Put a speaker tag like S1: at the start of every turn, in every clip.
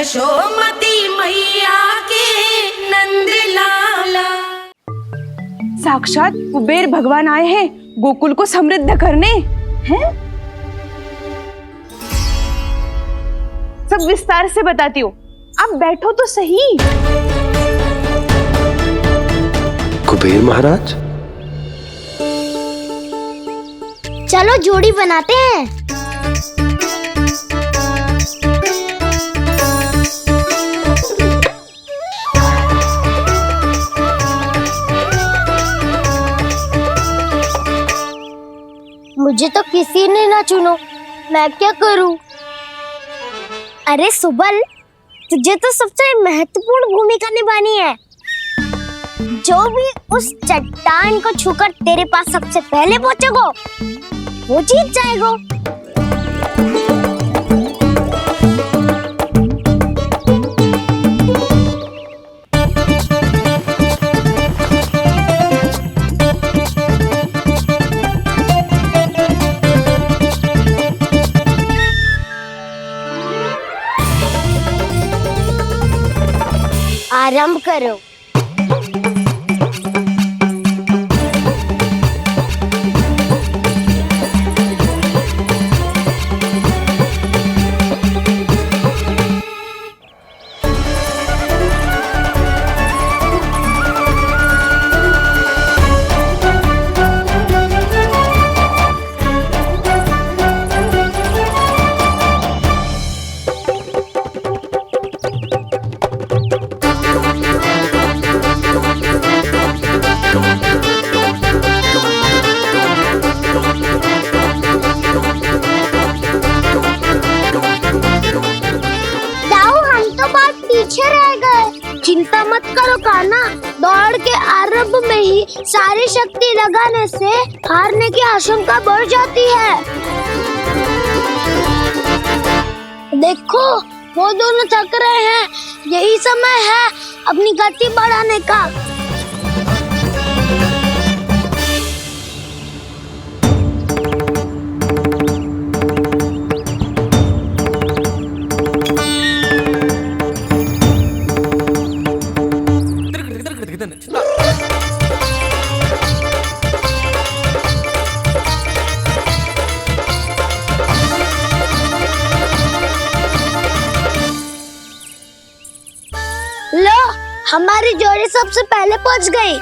S1: यशोमती मैया के नंद लाला।
S2: साक्षात कुबेर भगवान आए हैं गोकुल को समृद्ध करने हैं। सब विस्तार से बताती हूँ, आप बैठो तो सही।
S3: कुबेर महाराज,
S4: चलो जोड़ी बनाते हैं। मुझे तो किसी ने ना चुनो, मैं क्या करूं? अरे सुबल, तुझे तो सबसे महत्वपूर्ण भूमिका निभानी है। जो भी उस चट्टान को छूकर तेरे पास सबसे पहले पहुंचेगा वो जीत जाएगा। आरंभ करो। चिंता मत करो कान्हा, दौड़ के आरंभ में ही सारी शक्ति लगाने से हारने की आशंका बढ़ जाती है। देखो वो दोनों थक रहे हैं, यही समय है अपनी गति बढ़ाने का। लो, हमारी जोड़ी सबसे पहले पहुंच गई।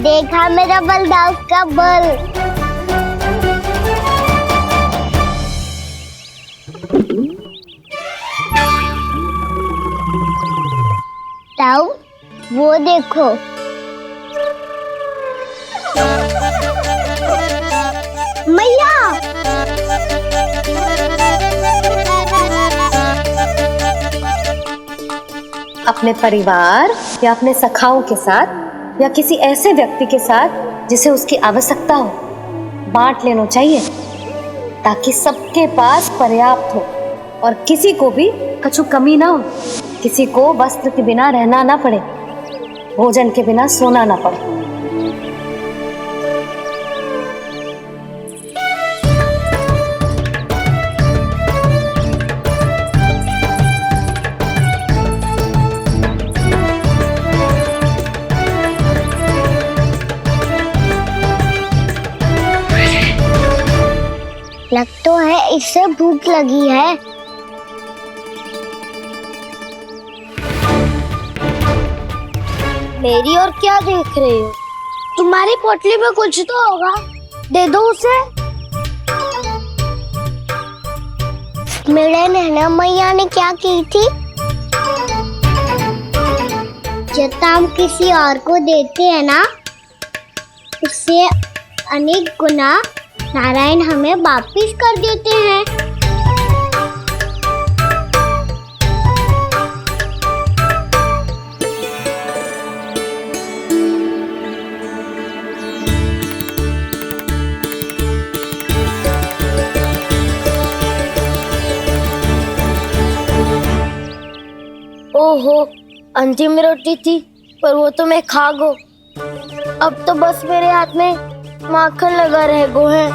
S4: देखा मेरा बलदाव का बल। ताऊ, वो देखो। मैया,
S5: अपने परिवार या अपने सखाओं के साथ या किसी ऐसे व्यक्ति के साथ जिसे उसकी आवश्यकता हो, बांट लेना चाहिए ताकि सबके पास पर्याप्त हो और किसी को भी कछु कमी ना हो, किसी को वस्त्र के बिना रहना ना पड़े, भोजन के बिना सोना ना पड़े।
S4: लग तो है इससे भूख लगी है। मेरी और क्या देख रहे हो? तुम्हारी पोटली में कुछ तो होगा, दे दो उसे। मेरे नैना मैया ने क्या की थी? जब हम किसी और को देते हैं ना, उससे अनेक गुना नारायण हमें वापिस कर देते हैं। ओहो, अंतिम रोटी थी पर वो तो मैं खा गो। अब तो बस मेरे हाथ में माखन लगा रह गो है।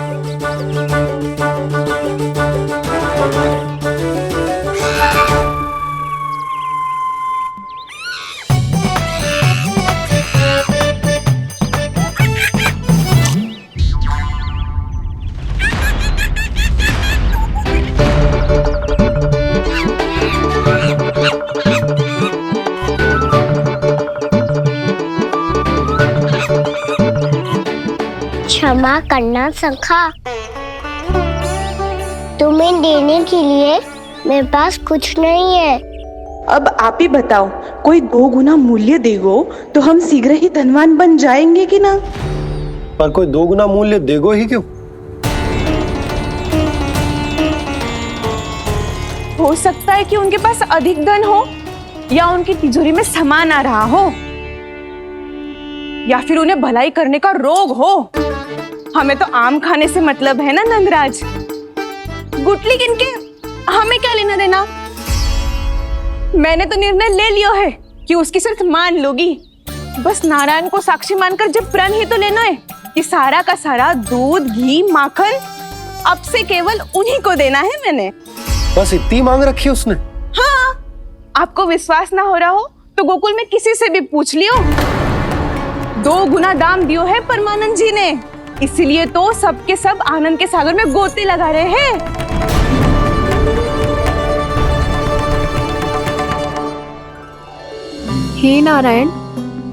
S4: करना सखा। तुम्हें देने के लिए मेरे पास कुछ नहीं है।
S2: अब आप ही बताओ, कोई 2 गुना मूल्य देगो तो हम शीघ्र ही धनवान बन जाएंगे कि ना?
S3: पर कोई 2 गुना मूल्य देगो ही क्यों?
S2: हो सकता है कि उनके पास अधिक धन हो, या उनकी तिजोरी में सामान आ रहा हो, या फिर उन्हें भलाई करने का रोग हो। हमें तो आम खाने से मतलब है ना नंदराज। गुटली किनके, हमें क्या लेना देना। मैंने तो निर्णय ले लिया है कि उसकी सिर्फ मान लोगी। बस नारायण को साक्षी मानकर जब प्रण ही तो लेना है कि सारा का सारा दूध, घी, माखन अब से केवल उन्हीं को देना है मैंने।
S3: बस इतनी मांग रखी है उसने?
S2: हाँ, आपको विश्वास ना हो रहा हो तो गोकुल में किसी से भी पूछ लियो। 2 गुना दाम दियो है परमानंद जी ने, इसीलिए तो सबके सब आनंद के सागर में गोते लगा रहे हैं।
S6: हे नारायण,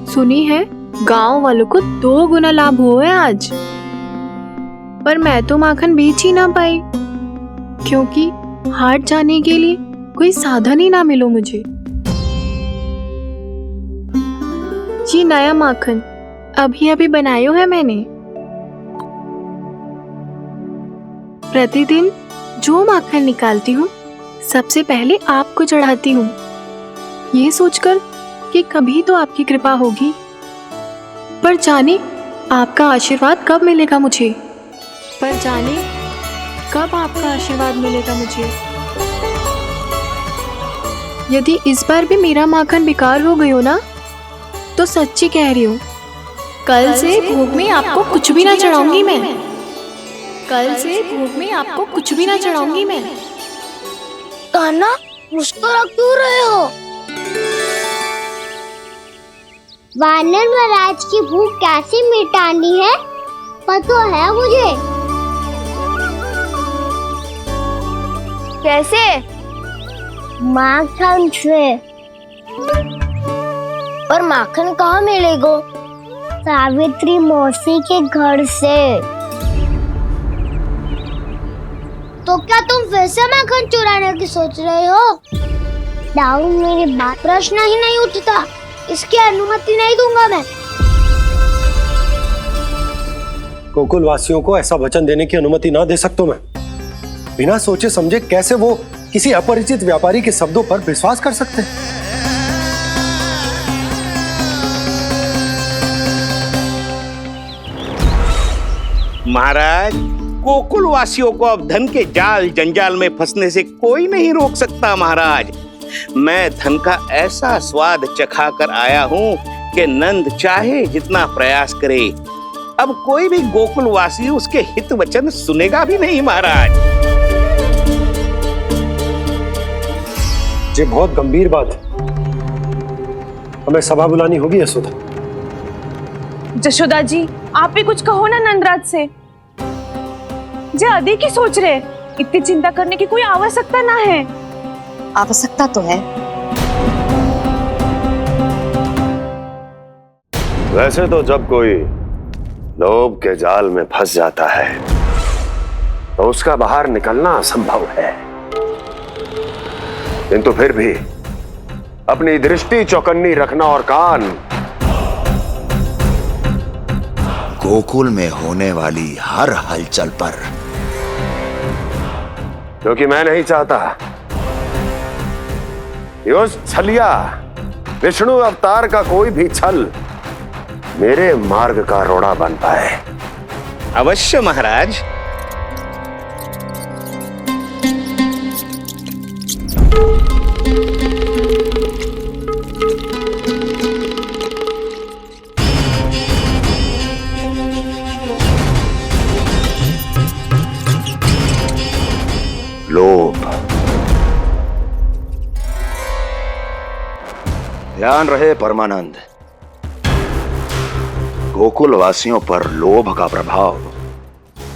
S6: सुनी है गांव वालों को 2 गुना लाभ हुआ है आज। पर मैं तो माखन बेच ही ना पाई, क्योंकि हाट जाने के लिए कोई साधन ही ना मिलो मुझे। ये नया माखन अभी अभी बनायो है मैंने। प्रतिदिन जो माखन निकालती हूँ सबसे पहले आपको चढ़ाती हूँ, ये सोचकर कि कभी तो आपकी कृपा होगी। पर जाने आपका आशीर्वाद कब मिलेगा मुझे, पर जाने कब आपका आशीर्वाद मिलेगा मुझे। यदि इस बार भी मेरा माखन बेकार हो गयो ना, तो सच्ची कह रही हूँ, कल से भोग में आपको कुछ भी ना चढ़ाऊंगी मैं। कल से भोग में आपको कुछ भी ना चढ़ाऊंगी मैं।
S4: कान्हा, मुस्कुरा क्यों रहे हो? वानर महाराज की भूख कैसे मिटानी है पता है मुझे।
S2: कैसे?
S4: माखन से। पर माखन कहाँ मिलेगा? सावित्री मौसी के घर से। तो क्या तुम फिर से माखन चुराने की सोच रहे हो? दाऊ, मेरी बात प्रश्न ही नहीं उठता, इसकी अनुमति नहीं दूंगा मैं।
S3: गोकुल वासियों को ऐसा वचन देने की अनुमति ना दे सकता मैं। बिना सोचे समझे कैसे वो किसी अपरिचित व्यापारी के शब्दों पर विश्वास कर सकते हैं?
S7: महाराज, गोकुल वासियों को अब धन के जाल जंजाल में फंसने से कोई नहीं रोक सकता। महाराज, मैं धन का ऐसा स्वाद चखा कर आया हूँ कि नंद चाहे जितना प्रयास करे, अब कोई भी गोकुल वासी उसके हित वचन सुनेगा भी नहीं। महाराज,
S3: ये बहुत गंभीर बात है, हमें सभा बुलानी होगी यशोदा।
S2: जशोदा जी, आप भी कुछ कहो ना नंदराज से। जे अधिक ही सोच रहे, इतनी चिंता करने की कोई आवश्यकता ना है।
S5: आवश्यकता तो है।
S8: वैसे तो जब कोई लोभ के जाल में फंस जाता है तो उसका बाहर निकलना असंभव है, किंतु फिर भी अपनी दृष्टि चौकन्नी रखना और कान
S9: गोकुल में होने वाली हर हलचल पर,
S8: क्योंकि मैं नहीं चाहता कि उस छलिया विष्णु अवतार का कोई भी छल मेरे मार्ग का रोड़ा बन पाए।
S7: अवश्य महाराज।
S8: लोभ।
S9: ध्यान रहे परमानंद, गोकुल वासियों पर लोभ का प्रभाव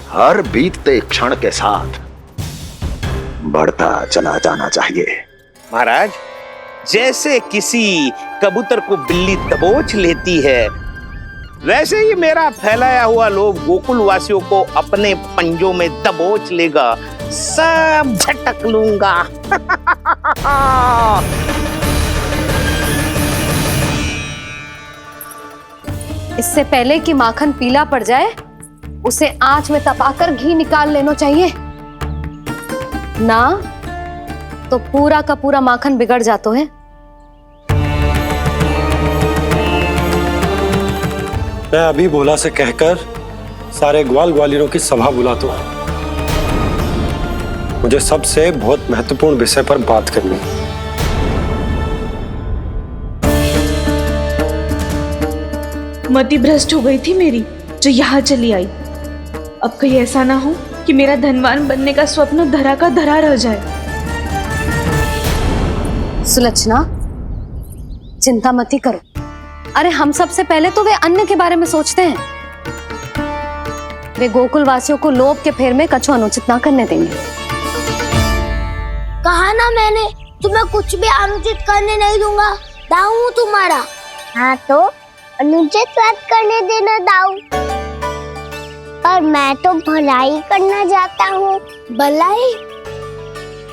S9: हर बीतते क्षण के साथ बढ़ता चला जाना चाहिए।
S7: महाराज, जैसे किसी कबूतर को बिल्ली दबोच लेती है, वैसे ही मेरा फैलाया हुआ लोभ गोकुल वासियों को अपने पंजों में दबोच लेगा, सब झटक लूंगा।
S5: इससे पहले कि माखन पीला पड़ जाए, उसे आंच में तपाकर घी निकाल लेना चाहिए ना, तो पूरा का पूरा माखन बिगड़ जाता है।
S3: मैं अभी भोला से कहकर सारे ग्वाल ग्वालियरों की सभा बुलाता हूं। मुझे सबसे बहुत महत्वपूर्ण विषय पर बात करनी है।
S2: मति भ्रष्ट हो गई थी मेरी, जो यहाँ चली आई। अब कहीं ऐसा ना हो कि मेरा धनवान बनने का स्वप्न धरा का धरा रह जाए।
S5: सुलक्षणा, चिंता मत करो। अरे हम सबसे पहले तो वे अन्न के बारे में सोचते हैं। वे गोकुल वासियों को लोभ के फेर में कछु अनुचित ना करने देंगे।
S4: कहा ना मैंने, तुम्हें कुछ भी अनुचित करने नहीं दूंगा। दाऊ हूँ तुम्हारा। हाँ तो अनुचित बात करने देना दाऊ। पर मैं तो भलाई करना चाहता हूँ। भलाई?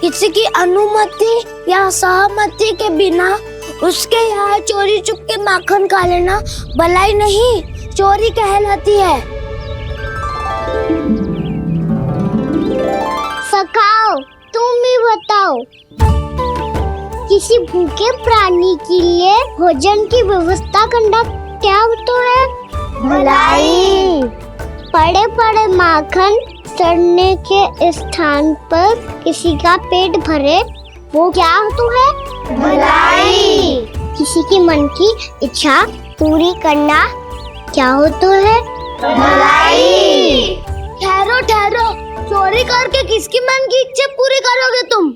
S4: किसी की अनुमति या सहमति के बिना उसके यहाँ चोरी चुप के माखन खा लेना भलाई नहीं, चोरी कहलाती है। सखाओ, तुम ही बताओ, किसी भूखे प्राणी के लिए भोजन की व्यवस्था करना क्या होता है? भलाई। पड़े पड़े माखन सड़ने के स्थान पर किसी का पेट भरे, वो क्या होता है? भलाई। किसी के मन की इच्छा पूरी करना क्या होता है? भलाई। ठहरो ठहरो, चोरी करके किसकी मन की इच्छा पूरी करोगे तुम?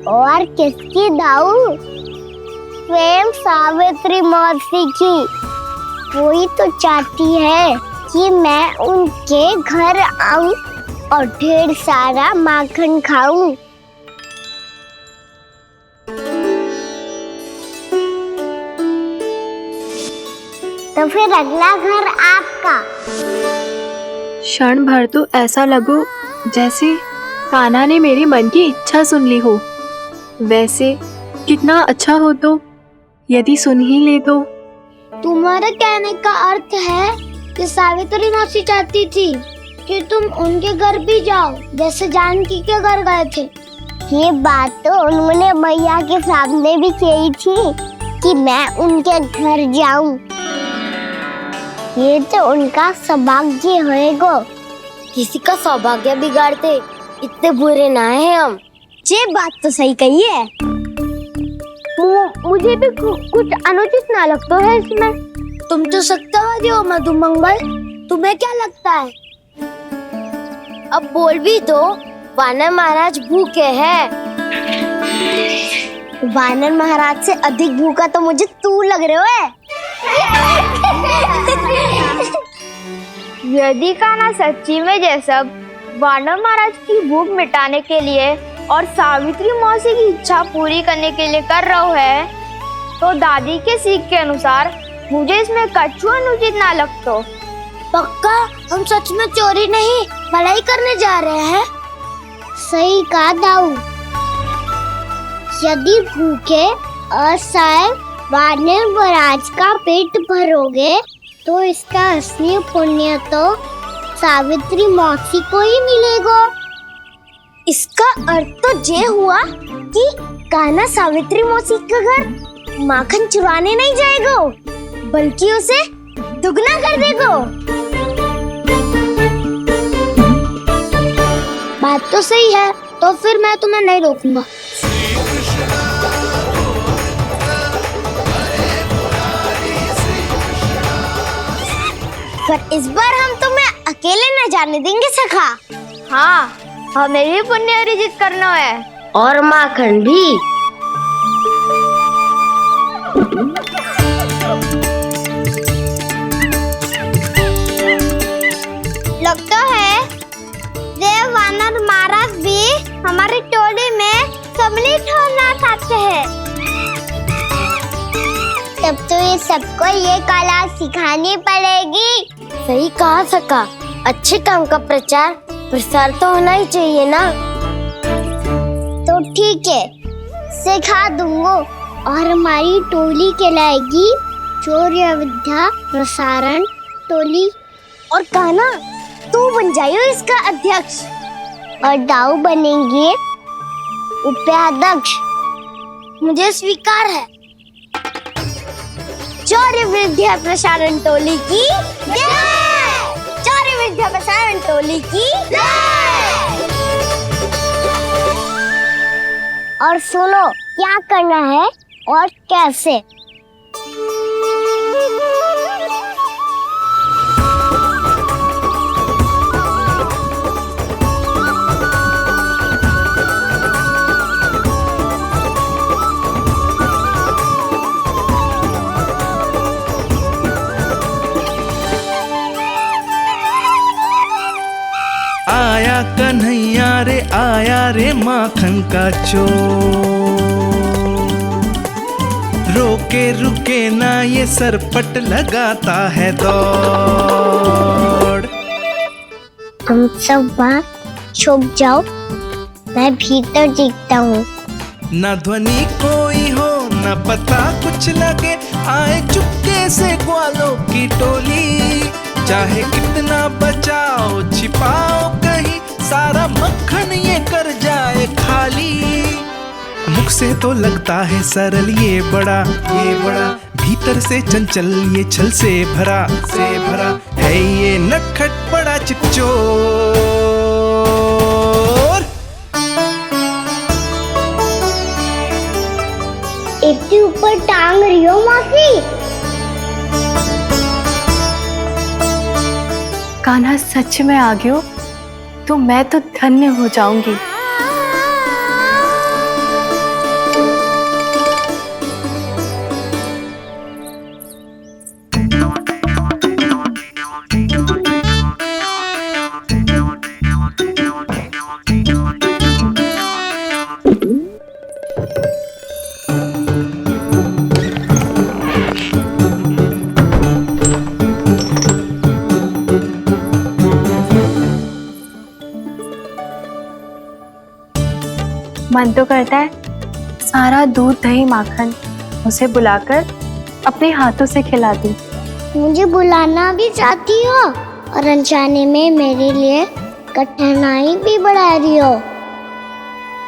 S4: और किसकी दाऊ? स्वयं सावित्री मौसी की। वही तो चाहती है कि मैं उनके घर आऊं और ढेर सारा माखन खाऊं। तो फिर अगला घर आपका।
S6: क्षण भर तो ऐसा लगो जैसे कान्हा ने मेरे मन की इच्छा सुन ली हो। वैसे कितना अच्छा हो तो यदि सुन ही ले तो।
S4: तुम्हारे कहने का अर्थ है कि सावित्री मौसी चाहती थी कि तुम उनके घर भी जाओ, जैसे जानकी के घर गए थे। ये बात तो उन्होंने मैया के सामने भी कही थी कि मैं उनके घर जाऊं। ये तो उनका सौभाग्य होएगा। किसी का सौभाग्य बिगाड़ते इतने बुरे ना है हम। ये बात तो सही कही है। मुझे भी कुछ अनुचित ना लगता है इसमें। तुम तो सत्यवादी हो मधुमंगल, तुम्हें क्या लगता है? अब बोल भी दो, वानर महाराज भूखे हैं। वानर महाराज से अधिक भूखा तो मुझे तू लग रहे हो।
S10: यदि कान्हा सच्ची में ये सब वानर महाराज की भूख मिटाने के लिए और सावित्री मौसी की इच्छा पूरी करने के लिए कर रहा है, तो दादी के सीख के अनुसार मुझे इसमें कछु अनुचित ना लगता।
S4: पक्का हम सच में चोरी नहीं भलाई करने जा रहे हैं। सही कहा दाऊ। यदि भूखे असहाय वानर महाराज का पेट भरोगे तो इसका असली पुण्य तो सावित्री मौसी को ही मिलेगा। इसका अर्थ तो ये हुआ कि कान्हा सावित्री मौसी का घर माखन चुराने नहीं जाएगा, बल्कि उसे दुगना कर देगा। बात तो सही है, तो फिर मैं तुम्हें नहीं रोकूंगा। पर इस बार हम तुम्हें अकेले न जाने देंगे सखा।
S10: हाँ, हमें भी पुण्य अर्जित करना है
S4: और माखन भी। लगता है देव वानर महाराज भी हमारी टोली ऑमलेट होना खाते हैं। तब तो ये सबको ये कला सिखानी पड़ेगी। सही कहा सका, अच्छे काम का प्रचार प्रसार तो होना ही चाहिए ना। तो ठीक है, सिखा दूंगा और हमारी टोली कहलाएगी शौर्य विद्या प्रसारण टोली। और कान्हा तू बन जाइयो इसका अध्यक्ष और दाऊ बनेंगे उपाध्यक्ष। मुझे स्वीकार है। शौर्य विद्या प्रसारण टोली की जय! शौर्य विद्या प्रसारण टोली की जय! और सुनो क्या करना है और कैसे।
S11: आया कन्हैया रे आया रे माखन का चोर, रोके रुके ना ये सरपट लगाता है दौड़।
S4: तुम सब बाहर छुप जाओ, मैं भीतर देखता हूँ।
S11: ना ध्वनि कोई हो ना पता कुछ लगे, आए चुपके से ग्वालों की टोली। चाहे कितना बचाओ छिपाओ कहीं, सारा मक्खन ये कर जाए खाली। मुख से तो लगता है सरल ये बड़ा भीतर से चंचल ये छल से भरा है ये नटखट बड़ा चिकचोर।
S4: इतनी ऊपर टांग रही हो मौसी।
S6: कान्हा सच में आ गयो तो मैं तो धन्य हो जाऊंगी। मन तो करता है सारा दूध दही माखन उसे बुलाकर अपने हाथों से खिला दूं।
S4: मुझे बुलाना भी चाहती हो और अनजाने में मेरे लिए कठिनाई भी बढ़ा रही हो।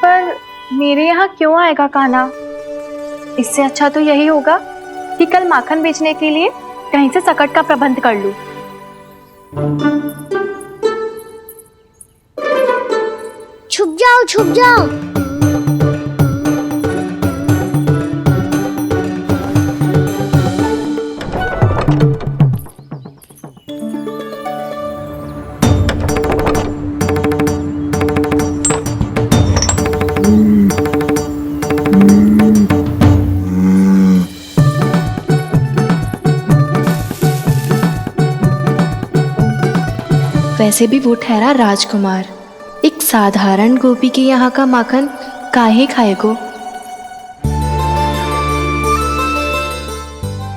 S6: पर मेरे यहाँ क्यों आएगा कान्हा? इससे अच्छा तो यही होगा कि कल माखन बेचने के लिए कहीं से सकट का प्रबंध कर लूं।
S4: छुप जाओ छुप जाओ।
S6: वैसे भी वो ठहरा राजकुमार, एक साधारण गोपी के यहाँ का माखन काहे खाएगो।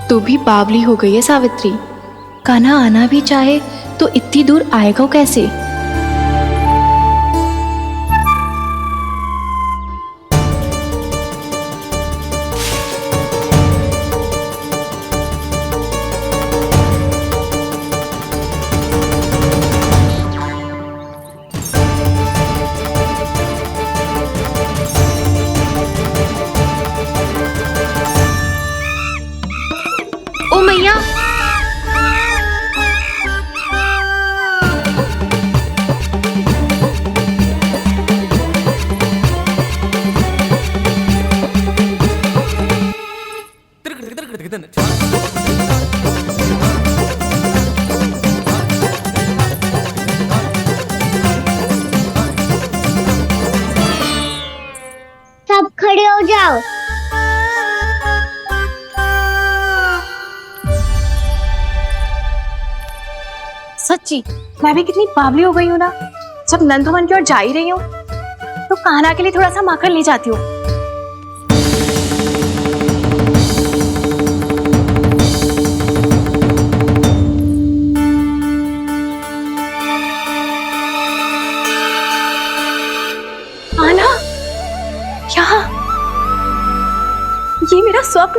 S6: तू भी बावली हो गई है सावित्री। कान्हा आना भी चाहे तो इतनी दूर आएगा कैसे? ओ मैया,
S4: सब खड़े हो जाओ।
S6: सच्ची मैं भी कितनी बावली हो गई हूँ ना। जब नंदवन की ओर जा ही रही हूँ तो कान्हा के लिए थोड़ा सा माखन ले जाती हूँ।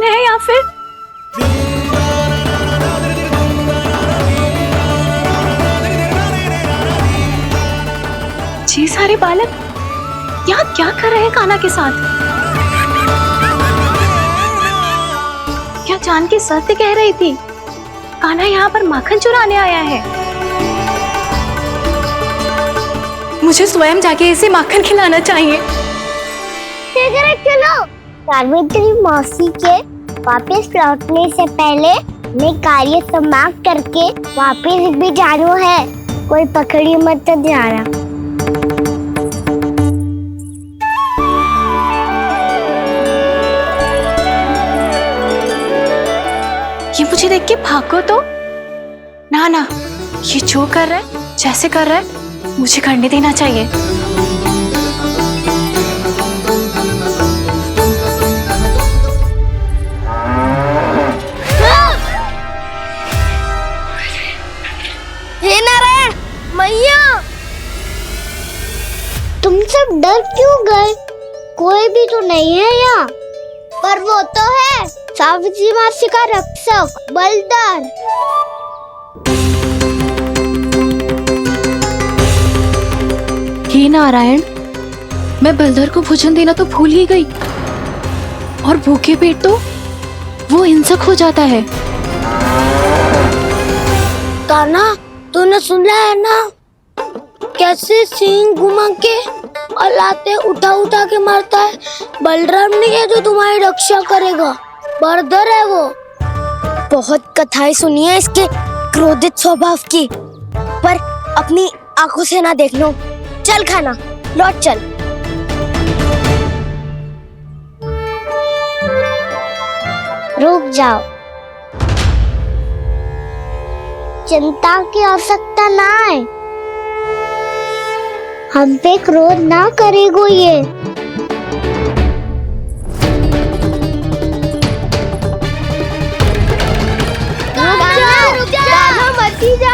S6: है या फिर ये सारे बालक यहाँ क्या कर रहे हैं कान्हा के साथ? क्या जानकी सत्य कह रही थी? कान्हा यहाँ पर माखन चुराने आया है। मुझे स्वयं जाके इसे माखन खिलाना चाहिए।
S4: चलो सावित्री मौसी के वापस लौटने से पहले मैं कार्य समाप्त करके वापस भी जाना है। कोई पकड़ी मत जाना।
S6: ये मुझे देख के भागो तो ना ना, ये जो कर रहा है, जैसे कर रहा है, मुझे करने देना चाहिए।
S4: हे नारायण मैया, तुम सब डर क्यों गए? कोई भी तो नहीं है यहाँ। पर वो तो है, सावित्री मासी का रक्षक बलदार।
S6: हे नारायण, मैं बलदर को भोजन देना तो भूल ही गई, और भूखे पेट तो वो हिंसक हो जाता है।
S4: कान्हा, तूने सुना है ना कैसे सींग घुमा के और लाते उठा उठा के मारता है? बलराम नहीं है जो तुम्हारी रक्षा करेगा, बलदर है वो। बहुत कथाएं सुनी है इसके क्रोधित स्वभाव की, पर अपनी आंखों से ना देख लो। चल खाना, लौट चल। रुक जाओ, चिंता की आवश्यकता ना है। हम पे क्रोध ना करेगो ये।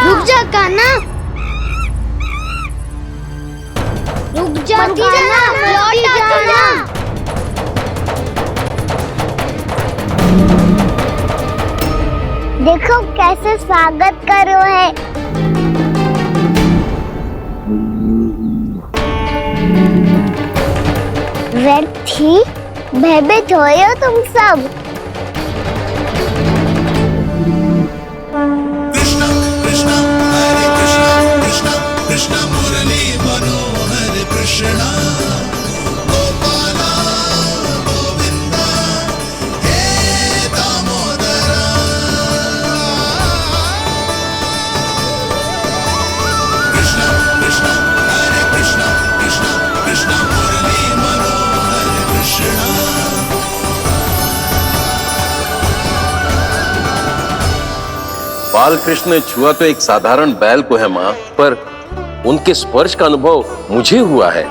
S4: रुक जा कान्हा, रुक जा कान्हा, लौट जाना। देखो कैसे स्वागत करो है। व्यर्थ ही भयभीत हो तुम सब।
S12: बाल कृष्ण ने छुआ तो एक साधारण बैल को है मां, पर उनके स्पर्श का अनुभव मुझे हुआ है।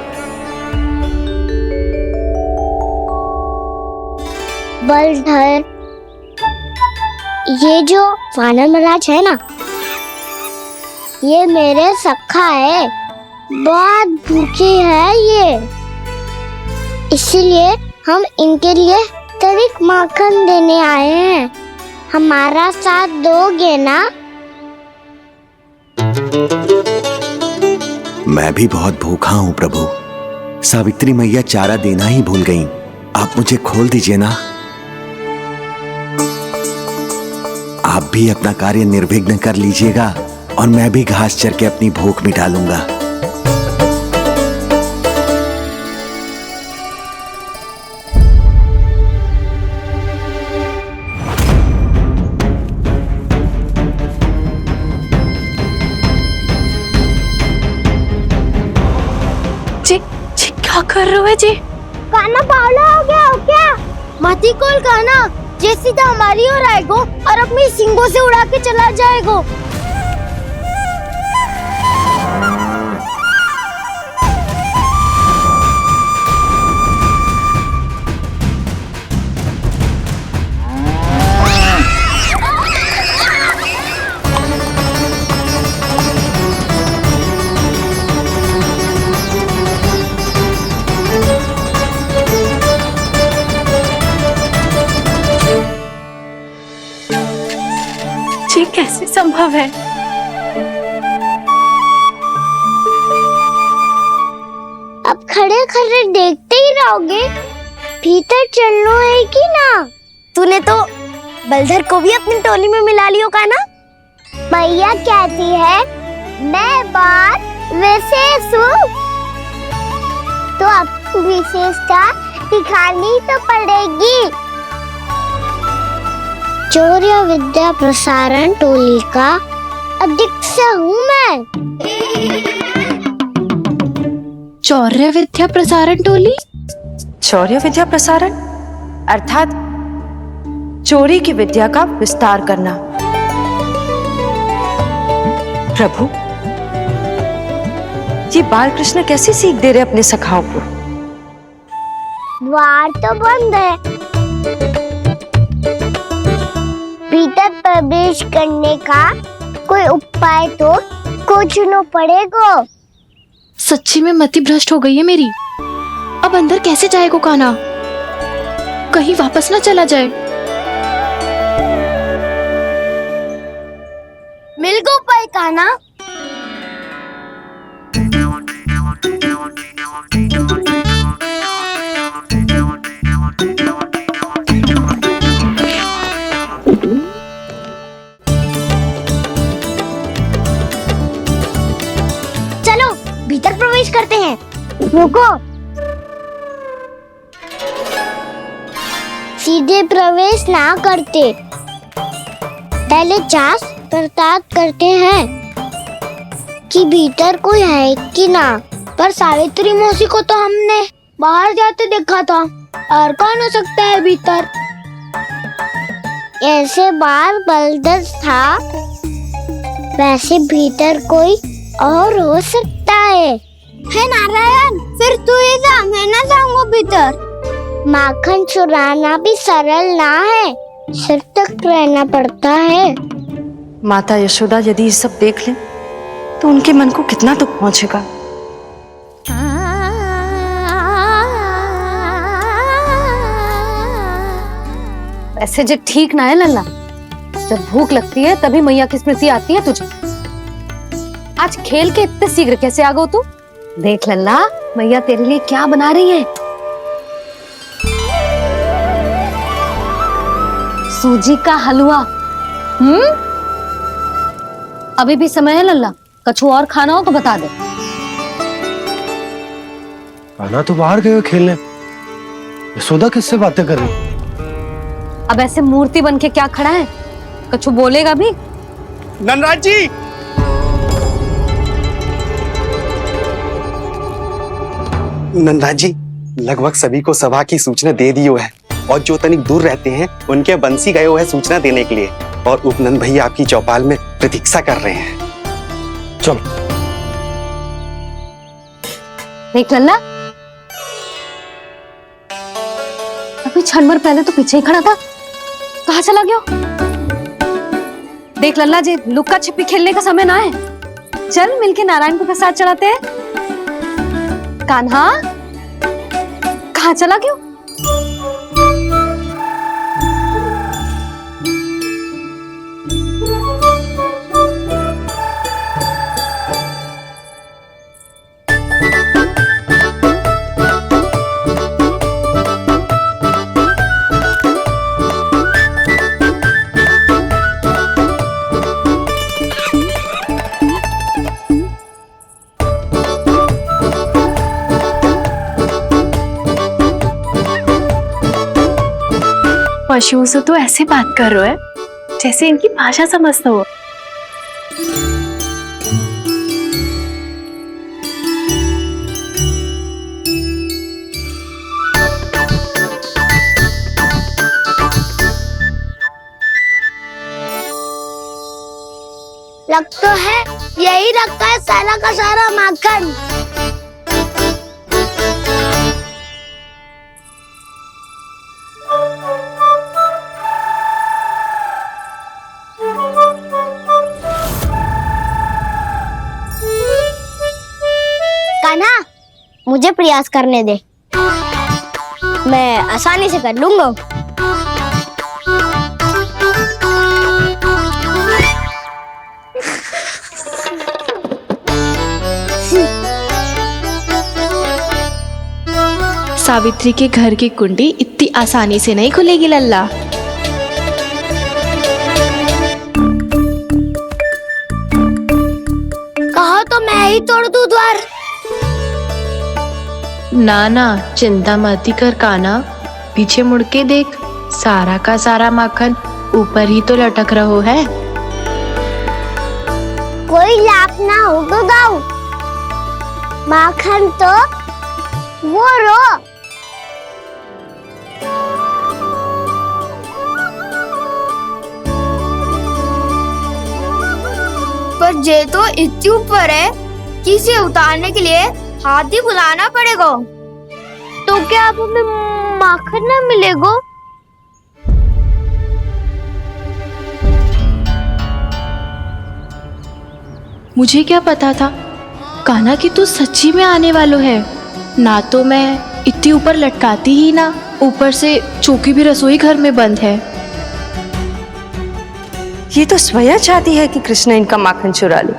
S4: बलधर, ये जो वानर महाराज है ना, ये मेरे सखा है। बहुत भूखे है ये, इसीलिए हम इनके लिए तनिक माखन देने आए हैं। हमारा साथ दोगे ना?
S13: मैं भी बहुत भूखा हूँ प्रभु। सावित्री मैया चारा देना ही भूल गईं। आप मुझे खोल दीजिए ना। आप भी अपना कार्य निर्विघ्न कर लीजिएगा और मैं भी घास चर के अपनी भूख मिटा लूंगा।
S6: क्या कर रहे हो जी?
S4: कान्हा पावला हो गया हो क्या? मती कोल कान्हा, जे सीधा हमारी ओर आएगो और अपनी सींगों से उड़ा के चला जाएगो।
S6: संभव है?
S4: अब खड़े खड़े देखते ही रहोगे? भीतर चलना है कि ना? तूने तो बलधर को भी अपनी टोली में मिला लियो का ना? भैया कहती है मैं बात विशेष हूँ, तो अब विशेषता दिखानी तो पड़ेगी। चौर्य विद्या प्रसारण टोली का अध्यक्ष हूँ मैं।
S6: चौर्य विद्या प्रसारण टोली?
S14: चौर्य विद्या प्रसारण अर्थात चोरी की विद्या का विस्तार करना। प्रभु, ये बाल कृष्ण कैसी सीख दे रहे अपने सखाओं को?
S4: द्वार तो बंद है, भीतर प्रवेश करने का कोई उपाय तो खोजना पड़ेगा।
S6: सच्ची में मति भ्रष्ट हो गई है मेरी। अब अंदर कैसे जाएगा कान्हा? कहीं वापस ना चला जाए।
S4: मिल गो उपाय कान्हा। चलो भीतर प्रवेश करते हैं। रुको, सीधे प्रवेश ना करते, पहले जांच पड़ताल करते हैं कि भीतर कोई है कि ना। पर सावित्री मौसी को तो हमने बाहर जाते देखा था, और कौन हो सकता है भीतर? ऐसे बार बलदर था, वैसे भीतर कोई और हो सकता है नारायण? फिर तू ही जा, मैं ना जाऊंगा भीतर। माखन चुराना भी सरल ना है, सिर तक रहना पड़ता है।
S14: माता यशोदा यदि ये सब देख लें तो उनके मन को कितना दुख पहुंचेगा।
S5: ऐसे जो ठीक ना है लल्ला, जब भूख लगती है तभी मैया की स्मृति आती है तुझे। आज खेल के इतने शीघ्र कैसे आ गो तू? देख लल्ला, मैया तेरे लिए क्या बना रही है। सूजी का हलवा। अभी भी समय है लल्ला, कछु और खाना हो तो बता दे।
S3: कान्हा तो बाहर गए खेलने, यशोदा किससे बातें कर रही?
S5: अब ऐसे मूर्ति बन के क्या खड़ा है? कछु बोलेगा भी?
S7: नंदराज जी,
S15: नंदराज जी, लगभग सभी को सभा की सूचना दे दी है, और जो तनिक दूर रहते हैं उनके बंसी गए हुए हैं सूचना देने के लिए, और उपनंद भैया आपकी चौपाल में प्रतीक्षा कर रहे हैं।
S3: चलो।
S5: देख लल्ला, अभी क्षण भर पहले तो पीछे ही खड़ा था, कहाँ चला गया? देख लल्ला जी, लुक्का छिपी खेलने का समय ना है। चल मिलके नारायण को प्रसाद चढ़ाते हैं। कान्हा, कहाँ चला गया?
S6: पशुओं से तो ऐसे बात कर रहे हो जैसे इनकी भाषा समझता हो।
S4: लग तो है यही रखा है सारा का सारा माखन। कान्हा, मुझे प्रयास करने दे, मैं आसानी से कर लूंगा।
S6: सावित्री के घर की कुंडी इतनी आसानी से नहीं खुलेगी लल्ला।
S4: कहो तो मैं ही तोड़ दूं द्वार।
S14: ना ना, चिंता मत ही कर काना, पीछे मुड़ के देख, सारा का सारा माखन ऊपर ही तो लटक रहो है।
S4: कोई लाभ ना हो तो दाऊ, माखन तो वो रो।
S10: पर जे तो इतनी ऊपर है कि इसे उतारने के लिए हाथी बुलाना पड़ेगा।
S4: तो क्या अब हमें माखन ना मिलेगा?
S6: मुझे क्या पता था कान्हा कि तू सच्ची में आने वालो है। ना तो मैं इतनी ऊपर लटकाती ही ना, ऊपर से चौकी भी रसोई घर में बंद है।
S14: ये तो स्वयं चाहती है कि कृष्ण इनका माखन चुरा ले।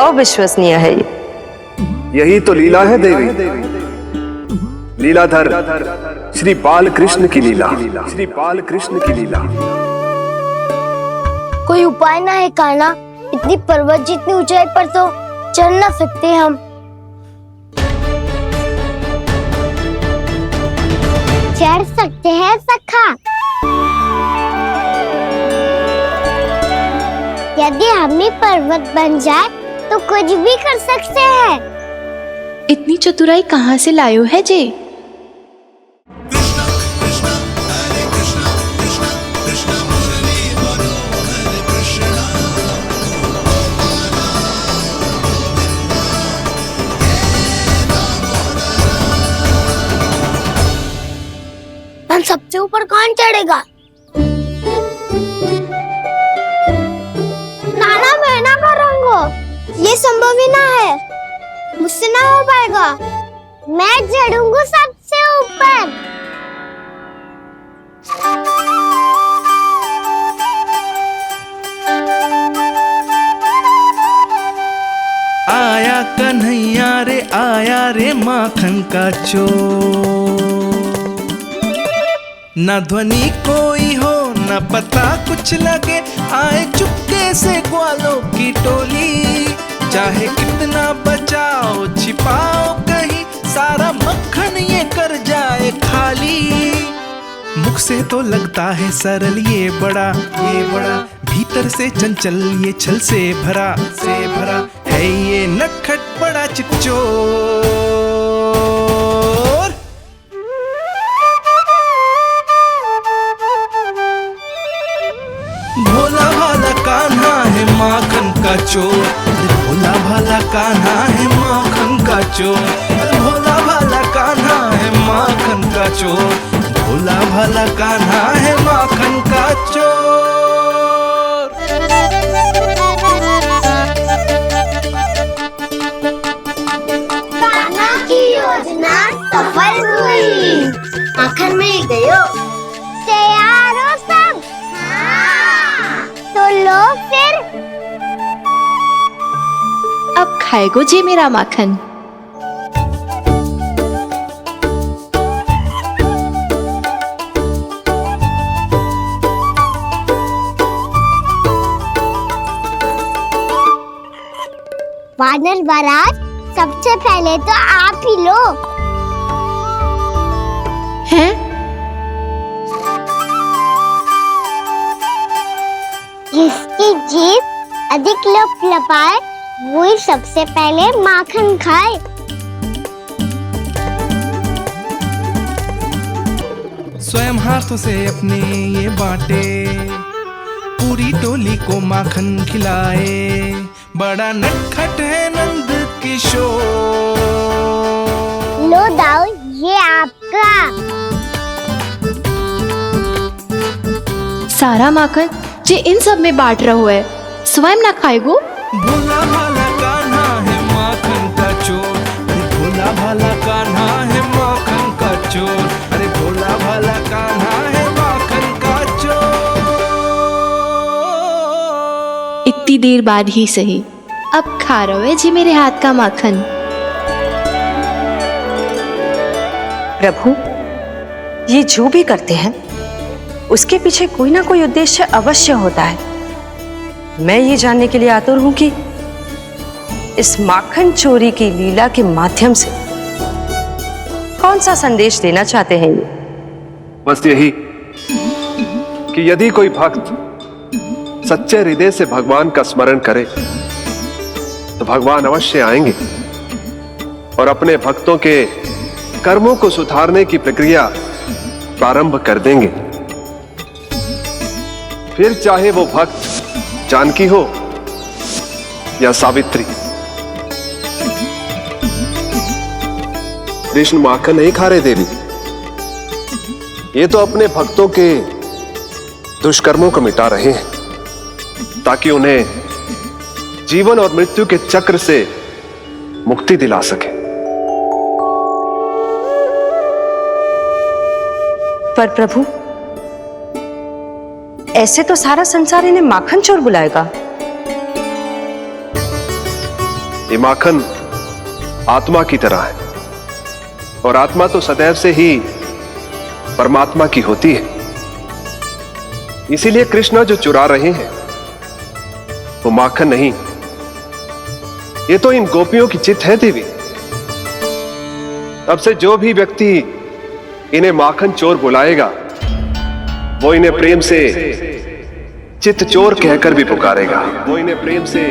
S14: अविश्वसनीय है ये।
S8: यही तो लीला है देवी, लीलाधर श्री बाल कृष्ण की लीला, श्री बाल कृष्ण की लीला।
S4: कोई उपाय ना है कान्हा? इतनी पर्वत जितनी ऊंचाई पर तो चढ़ ना सकते हम। चढ़ सकते हैं सखा, यदि हम ही पर्वत बन जाए तो कुछ भी कर सकते हैं।
S6: इतनी चतुराई कहाँ से लायो है जे?
S4: हम सबसे ऊपर कौन चढ़ेगा? नाना मैं ना करूँगा, ये संभव ही ना है, मुझसे ना हो पाएगा। मैं चढ़ूंगा सबसे ऊपर।
S11: आया कन्हैया रे आया रे माखन का चोर, न ध्वनि कोई हो न पता कुछ लगे, आए चुपके से ग्वालों की टोली। चाहे कितना बचाओ छिपाओ कहीं, सारा मक्खन ये कर जाए खाली। मुख से तो लगता है सरल ये बड़ा, भीतर से चंचल ये छल से भरा है ये नटखट बड़ा चिच्चोर। भोला भाला कान्हा है माखन का चोर, भोला भाला कान्हा है माखन का चोर, भोला भाला कान्हा है माखन का चोर, भोला भाला कान्हा है माखन का चोर।
S4: कान्हा की योजना सफल हुई, माखन मिल गयो। तैयार हो सब? तो लो फिर।
S6: अब खाएगो जे मेरा माखन।
S4: वानर महाराज, सबसे पहले तो आप ही लो।
S6: हैं?
S4: जिसकी जीभ अधिक लपलपाए वही सबसे पहले माखन खाए।
S11: स्वयं हाथों से अपने ये बांटे, पूरी टोली को माखन खिलाए, बड़ा नटखट है नंद किशोर।
S4: लो दाऊ, ये आपका।
S6: सारा माखन जे इन सब में बांट रहो है, स्वयं ना खाएगो।
S11: भोला भाला कान्हा है माखन का चोर, भोला भाला कान्हा है माखन का चोर, अरे भोला भाला कान्हा है माखन का चोर।
S6: इतनी देर बाद ही सही, अब खा रहो है जी मेरे हाथ का माखन।
S16: प्रभु, ये जो भी करते हैं उसके पीछे कोई ना कोई उद्देश्य अवश्य होता है। मैं ये जानने के लिए आतुर हूं कि इस माखन चोरी की लीला के माध्यम से कौन सा संदेश देना चाहते हैं ये?
S12: बस यही कि यदि कोई भक्त सच्चे हृदय से भगवान का स्मरण करे तो भगवान अवश्य आएंगे और अपने भक्तों के कर्मों को सुधारने की प्रक्रिया प्रारंभ कर देंगे। फिर चाहे वो भक्त जानकी हो या सावित्री। कृष्ण माखन नहीं खा रहे देवी, ये तो अपने भक्तों के दुष्कर्मों को मिटा रहे हैं ताकि उन्हें जीवन और मृत्यु के चक्र से मुक्ति दिला सके।
S16: पर प्रभु, ऐसे तो सारा संसार इन्हें माखन चोर बुलाएगा।
S12: ये माखन आत्मा की तरह है और आत्मा तो सदैव से ही परमात्मा की होती है। इसीलिए कृष्ण जो चुरा रहे हैं वो माखन नहीं, ये तो इन गोपियों की चित है देवी। अब से जो भी व्यक्ति इन्हें माखन चोर बुलाएगा वो इन्हें प्रेम से चित्त चोर कहकर भी पुकारेगा। वो इन्हें प्रेम से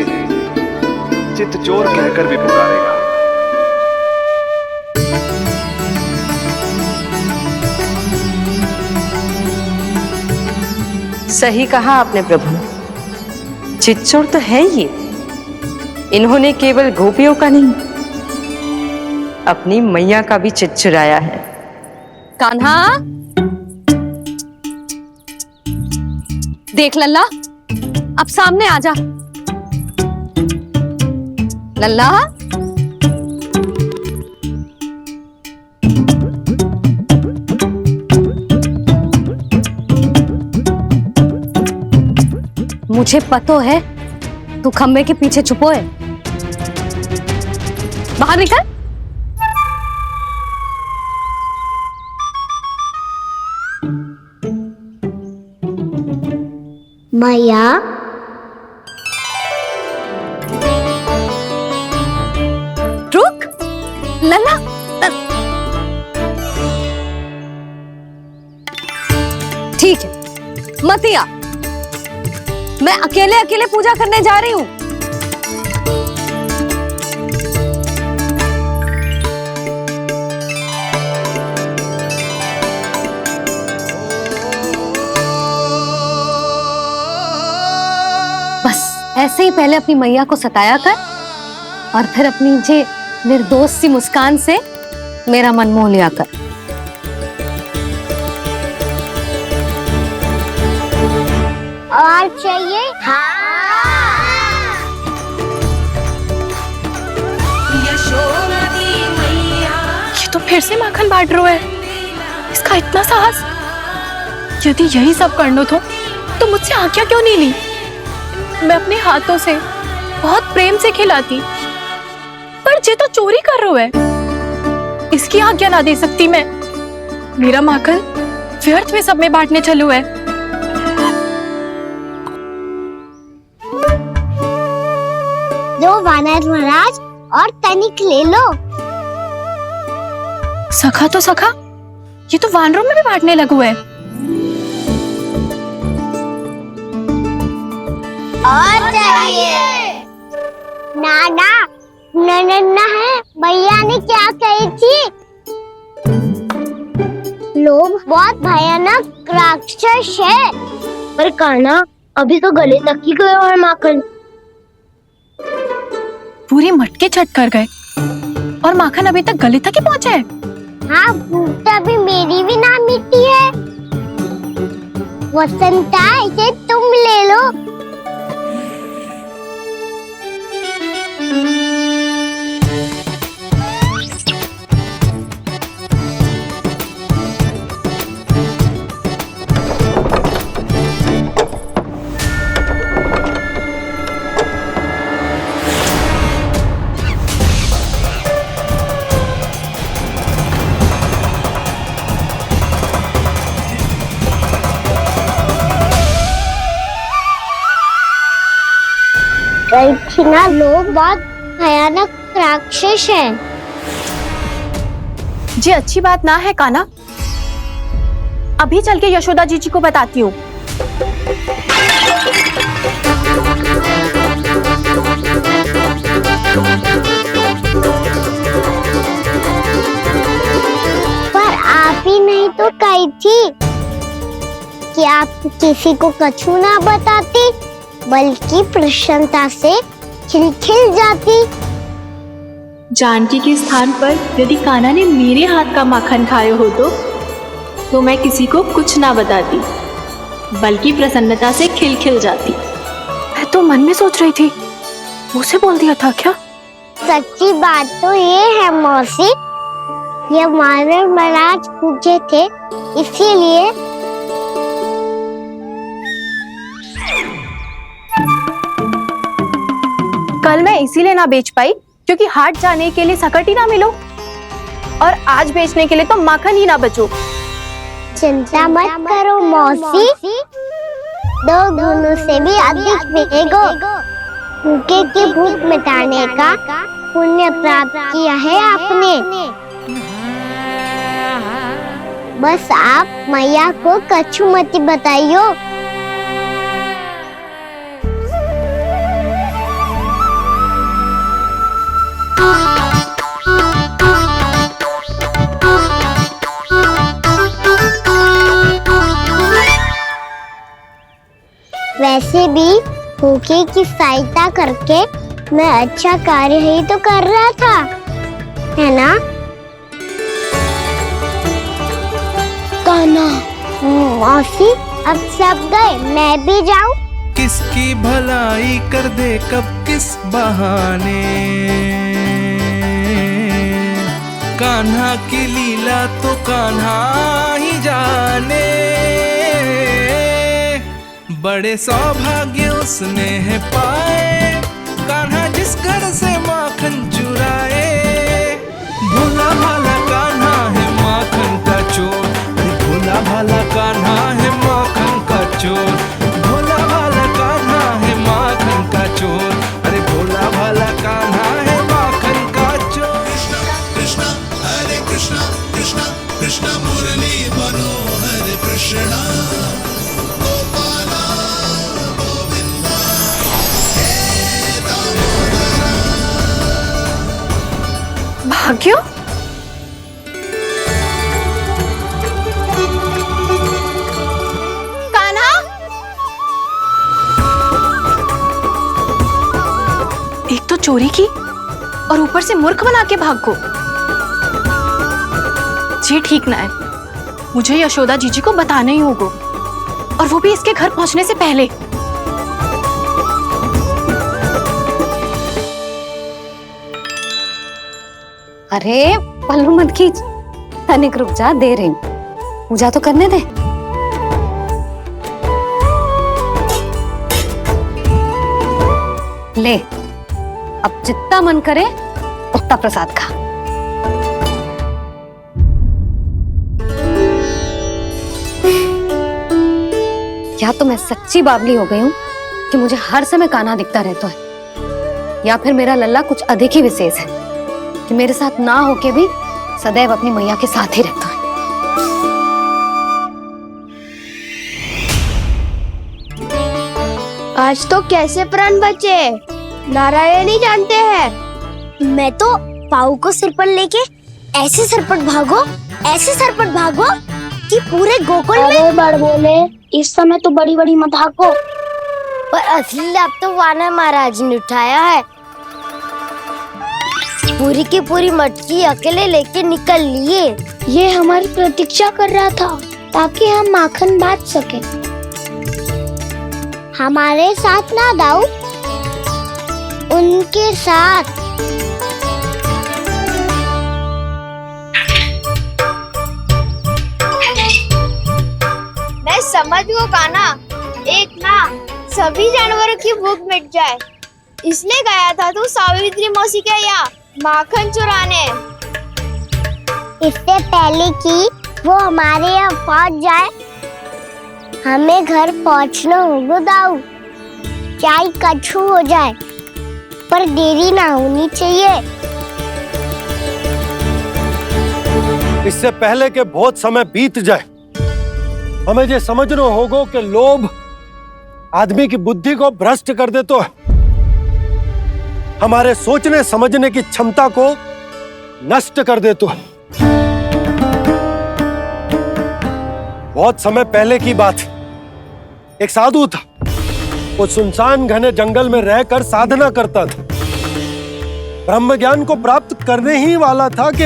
S12: चित्त चोर कहकर भी पुकारेगा।
S16: सही कहा आपने प्रभु, चित्त चोर तो है ये। इन्होंने केवल गोपियों का नहीं, अपनी मैया का भी चित्त चुराया है।
S2: कान्हा, देख लल्ला, अब सामने आ जा। लल्ला, मुझे पतो है तू खम्बे के पीछे छुपो है। बाहर निकल।
S4: मैया,
S2: रुक लल्ला, ठीक है मत आ, मैं अकेले अकेले पूजा करने जा रही हूँ। बस ऐसे ही पहले अपनी मैया को सताया कर और फिर अपनी जे निर्दोष सी मुस्कान से मेरा मन मोह लिया कर।
S4: और चाहिए?
S6: ये तो फिर से माखन बांट रहा है। इसका इतना साहस। यदि यही सब करना तो मुझसे आज्ञा क्यों नहीं ली? मैं अपने हाथों से बहुत प्रेम से खिलाती, पर ये तो चोरी कर रहा है। इसकी आज्ञा ना दे सकती मैं। मेरा माखन व्यर्थ में सब में बांटने चलू है।
S4: दो वानर महाराज और तनिक ले लो।
S6: सखा तो सखा, ये तो वानरों में भी बांटने लगू है।
S4: और चाहिए? नाना, नन्ना है, भैया ने क्या कही थी? लोभ बहुत भयानक राक्षस है। पर कान्हा, अभी तो गले तक ही गया है माखन।
S6: पूरी मटके चट कर गए और माखन अभी तक गले तक ही पहुंचा है।
S4: हाँ, भूख तभी मेरी भी ना मिट्टी है। वसंता, इसे तुम ले लो। ना लोग बहुत भयानक राक्षस हैं।
S6: ये अच्छी बात ना है कान्हा। अभी चल के यशोदा जी को बताती हूँ।
S4: पर आप ही नहीं तो कही थी कि आप किसी को कछु ना बताती, बल्कि प्रसन्नता से खिलखिल जाती।
S6: जानकी के स्थान पर यदि कान्हा ने मेरे हाथ का माखन खाए हो तो मैं किसी को कुछ ना बताती, बल्कि प्रसन्नता से खिलखिल जाती। मैं तो मन में सोच रही थी, मुझसे बोल दिया था क्या?
S4: सच्ची बात तो ये है मौसी, ये वानर महाराज पूछे थे, इसीलिए
S6: कल मैं इसीलिए ना बेच पाई क्योंकि हाट जाने के लिए सकट ही ना मिलो, और आज बेचने के लिए तो माखन ही ना बचो।
S4: चिंता मत करो मौसी, 2 गुणों से भी अधिक मिलेगा। भूखे की भूख मिटाने का पुण्य प्राप्त किया है आपने। बस आप मैया को कछु मत बताइयो। वैसे भी भूखे की सहायता करके मैं अच्छा कार्य ही तो कर रहा था, है ना? कान्हा, मौसी अब सब गए, मैं भी जाऊं?
S11: किसकी भलाई कर दे कब किस बहाने, कान्हा की लीला तो कान्हा ही जाने। बड़े सौभाग्य उसने है पाए, कान्हा जिस घर से माखन चुराए। भोला भाला कान्हा है माखन का चोर, भोला भाला कान्हा है माखन का चोर, भोला भाला कान्हा है माखन का चोर, अरे भोला भाला कान्हा है माखन का चोर।
S17: कृष्णा हरे कृष्णा कृष्णा कृष्णा मुरली मनोहर कृष्णा
S6: भाग्यो, कान्हा, एक तो चोरी की और ऊपर से मूर्ख बना के भाग को। ये ठीक ना है, मुझे यशोदा जीजी को बताना ही होगा, और वो भी इसके घर पहुंचने से पहले।
S5: अरे पल्लू मत खींच, तनिक रुक जा, दे रही हूं, पूजा तो करने दे। ले, अब जितना मन करे उतना प्रसाद खा। या तो मैं सच्ची बावली हो गई हूं कि मुझे हर समय कान्हा दिखता रहता है, या फिर मेरा लल्ला कुछ अधिक ही विशेष है कि मेरे साथ ना होके भी सदैव अपनी मैया के साथ ही रहता है।
S10: आज तो कैसे प्राण बचे, नारायण ही जानते हैं।
S4: मैं तो पाऊ को सिर पर लेके ऐसे सरपट भागो, ऐसे सरपट भागो कि पूरे गोकुल में
S10: बड़ बोले, इस समय तो बड़ी बड़ी मत हाको।
S4: पर असली लाभ तो वानर महाराज ने उठाया है। पूरी की पूरी मटकी अकेले लेके निकल लिए।
S10: ये हमारी प्रतीक्षा कर रहा था ताकि हम माखन बांट सके।
S4: हमारे साथ ना दाऊ, उनके साथ।
S10: मैं समझ गो कान्हा, एक ना सभी जानवरों की भूख मिट जाए, इसलिए गया था तू सावित्री मौसी के यहाँ माखन चुराने।
S4: इससे पहले कि वो हमारे यहाँ पहुँच जाए, हमें घर पहुँचना होगा दाऊ, चाहे कछु हो जाए। पर देरी ना होनी चाहिए।
S3: इससे पहले कि बहुत समय बीत जाए, हमें ये समझना होगा कि लोभ आदमी की बुद्धि को भ्रष्ट कर दे, तो हमारे सोचने समझने की क्षमता को नष्ट कर दे। तो बहुत समय पहले की बात, एक साधु था। वो सुनसान घने जंगल में रहकर साधना करता था। ब्रह्म ज्ञान को प्राप्त करने ही वाला था कि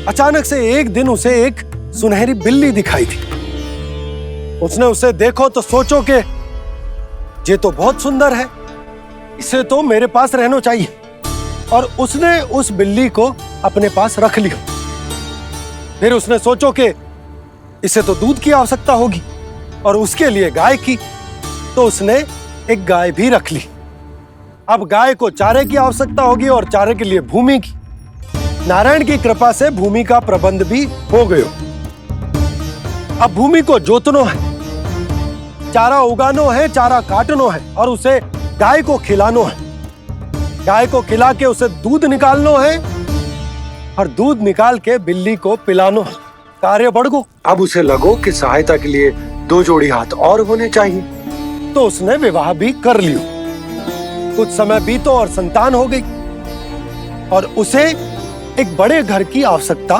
S3: अचानक से एक दिन उसे एक सुनहरी बिल्ली दिखाई थी। उसने उसे देखो तो सोचो कि ये तो बहुत सुंदर है, इसे तो मेरे पास रहना चाहिए, और उसने उस बिल्ली को अपने पास रख लिया। फिर उसने सोचो कि इसे तो दूध की आवश्यकता होगी और उसके लिए गाय की, तो उसने एक गाय भी रख ली। अब गाय को चारे की आवश्यकता होगी और चारे के लिए भूमि की। नारायण की कृपा से भूमि का प्रबंध भी हो गयो। अब भूमि को जोतनो है, चारा उगानो है, चारा काटनो है और उसे गाय को खिलानो है। गाय को खिला के उसे दूध निकालनो है और दूध निकाल के बिल्ली को पिलानो है। कार्य बढ़ गो। अब उसे लगो कि सहायता के लिए 2 जोड़ी हाथ और होने चाहिए, तो उसने विवाह भी कर लियो। कुछ समय बीतो और संतान हो गई और उसे एक बड़े घर की आवश्यकता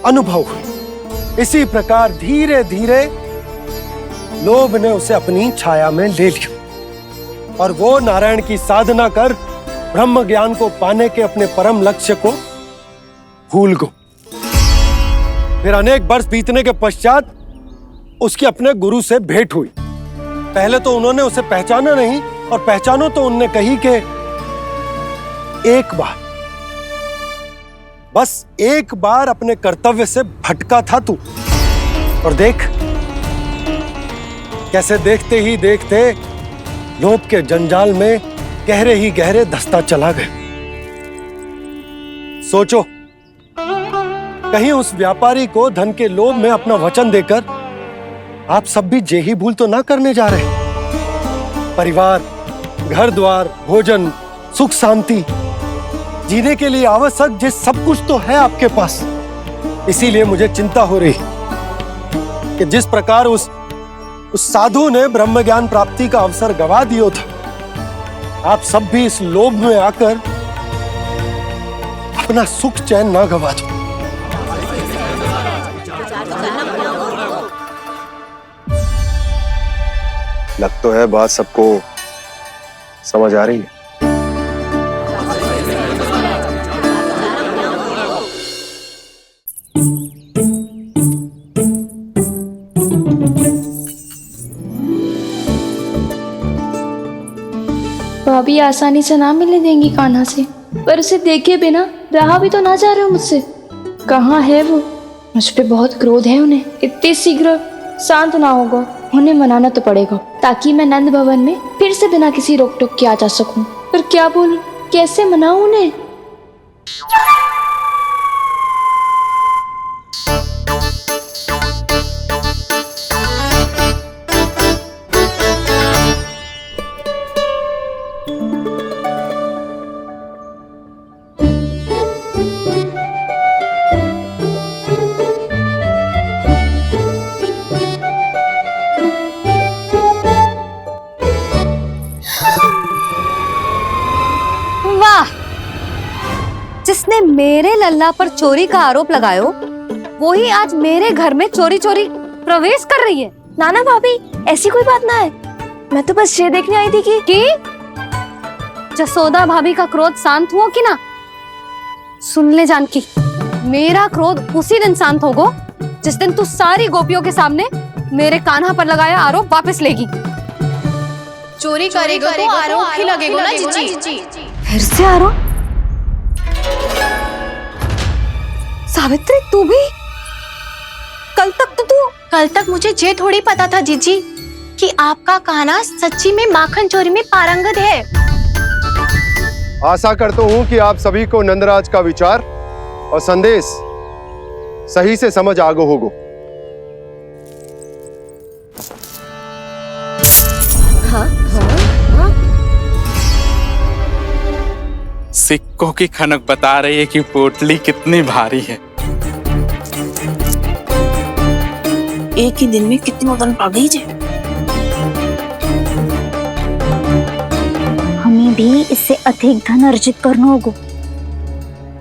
S3: अनुभव हुई। इसी प्रकार धीरे धीरे लोभ ने उसे अपनी छाया में ले लिया और वो नारायण की साधना कर ब्रह्म ज्ञान को पाने के अपने परम लक्ष्य को भूल गो। फिर अनेक वर्ष बीतने के पश्चात उसकी अपने गुरु से भेंट हुई। पहले तो उन्होंने उसे पहचाना नहीं, और पहचानो तो उनने कही कि एक बार, बस एक बार अपने कर्तव्य से भटका था तू, और देख कैसे देखते ही देखते लोभ के जंजाल में गहरे ही गहरे धंसता चला गया। सोचो, कहीं उस व्यापारी को धन के लोभ में अपना वचन देकर आप सब भी जे ही भूल तो ना करने जा रहे। परिवार, घर द्वार, भोजन, सुख शांति, जीने के लिए आवश्यक जिस सब कुछ तो है आपके पास। इसीलिए मुझे चिंता हो रही कि जिस प्रकार उस साधु ने ब्रह्म ज्ञान प्राप्ति का अवसर गवा दिया था, आप सब भी इस लोभ में आकर अपना सुख चैन ना गवा दो।
S12: लग तो है बात सबको समझ आ रही है।
S6: भाभी आसानी से ना मिलने देंगी कान्हा से, पर उसे देखे बिना रहा भी तो ना जा रहे हो मुझसे। कहाँ है वो? मुझ पे बहुत क्रोध है उन्हें। इतने शीघ्र शांत ना होगा, उन्हें मनाना तो पड़ेगा ताकि मैं नंद भवन में फिर से बिना किसी रोक टोक के आ जा सकूं। पर क्या बोलूं, कैसे मनाऊं उन्हें?
S16: जिसने मेरे लल्ला पर चोरी का आरोप लगायो, वो ही आज मेरे घर में चोरी चोरी प्रवेश कर रही है।
S6: नाना भाभी, ऐसी कोई बात ना है, मैं तो बस ये देखने आई थी कि
S16: जसोदा भाभी का क्रोध शांत हुआ कि ना? सुन ले जानकी, मेरा क्रोध उसी दिन शांत होगा जिस दिन तू सारी गोपियों के सामने मेरे कान्हा पर लगाया आरोप वापस लेगी।
S6: चोरी करेगा तो आरोप ही लगेगा ना जीजी।
S16: फिर से आरोप? सावित्री, तू भी?
S14: कल तक मुझे ये थोड़ी पता था जीजी कि आपका कान्हा सच्ची में माखन चोरी में पारंगत है।
S12: आशा करता हूं कि आप सभी को नंदराज का विचार और संदेश सही से समझ आगो होगो।
S18: सिक्कों की खनक बता रही है कि पोटली कितनी भारी है।
S1: एक ही दिन में कितनी वजन पा गई जे।
S4: हमें भी इससे अधिक धन अर्जित करना होगा,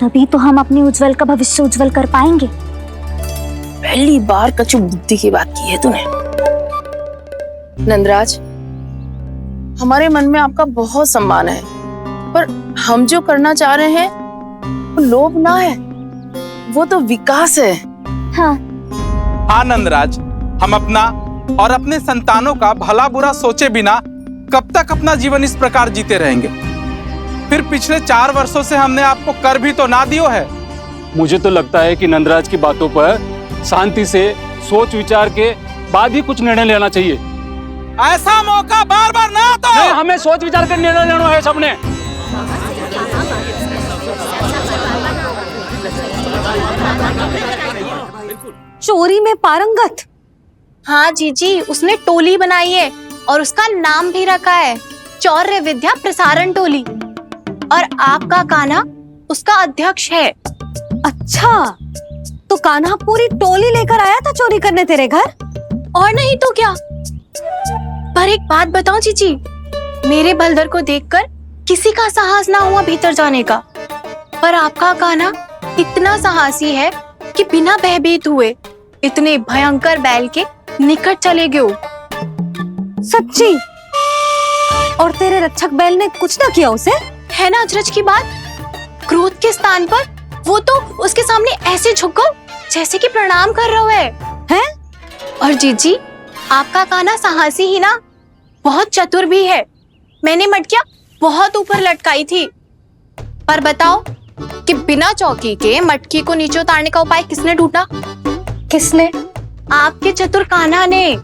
S4: तभी तो हम अपने उज्जवल का भविष्य उज्जवल कर पाएंगे।
S1: पहली बार कछु बुद्धि की बात की है तूने। नंदराज, हमारे मन में आपका बहुत सम्मान है, पर हम जो करना चाह रहे हैं वो लोभ ना है, वो तो विकास है।
S18: हाँ नंदराज, हम अपना और अपने संतानों का भला बुरा सोचे बिना कब तक अपना जीवन इस प्रकार जीते रहेंगे? फिर पिछले 4 वर्षों से हमने आपको कर भी तो ना दियो है।
S19: मुझे तो लगता है कि नंदराज की बातों पर शांति से सोच विचार के बाद ही कुछ निर्णय लेना चाहिए।
S18: ऐसा मौका बार बार ना आता।
S19: नहीं, हमें सोच विचार कर निर्णय लेना है सबने।
S2: चोरी में पारंगत?
S14: हाँ जीजी, उसने टोली बनाई है और उसका नाम भी रखा है चौर्य विद्या प्रसारण टोली, और आपका कान्हा उसका अध्यक्ष है।
S2: अच्छा, तो कान्हा पूरी टोली लेकर आया था चोरी करने तेरे घर?
S14: और नहीं तो क्या। पर एक बात बताओ जीजी, मेरे बलदर को देखकर किसी का साहस ना हुआ भीतर जाने का, पर आपका कान्हा इतना साहसी है कि बिना भयभीत हुए इतने भयंकर बैल के निकट चले गए।
S2: सच्ची? और तेरे रक्षक बैल ने कुछ ना किया उसे?
S14: है ना अचरज की बात। क्रोध के स्थान पर वो तो उसके सामने ऐसे झुको जैसे कि प्रणाम कर रहा है। और जीजी, आपका कान्हा साहसी ही ना, बहुत चतुर भी है। मैंने मटकियां बहुत ऊपर लटकाई थी, पर बताओ कि बिना चौकी के मटकी को नीचे उतारने का उपाय किसने ढूंढा?
S2: किसने?
S14: आपके चतुर कान्हा ने।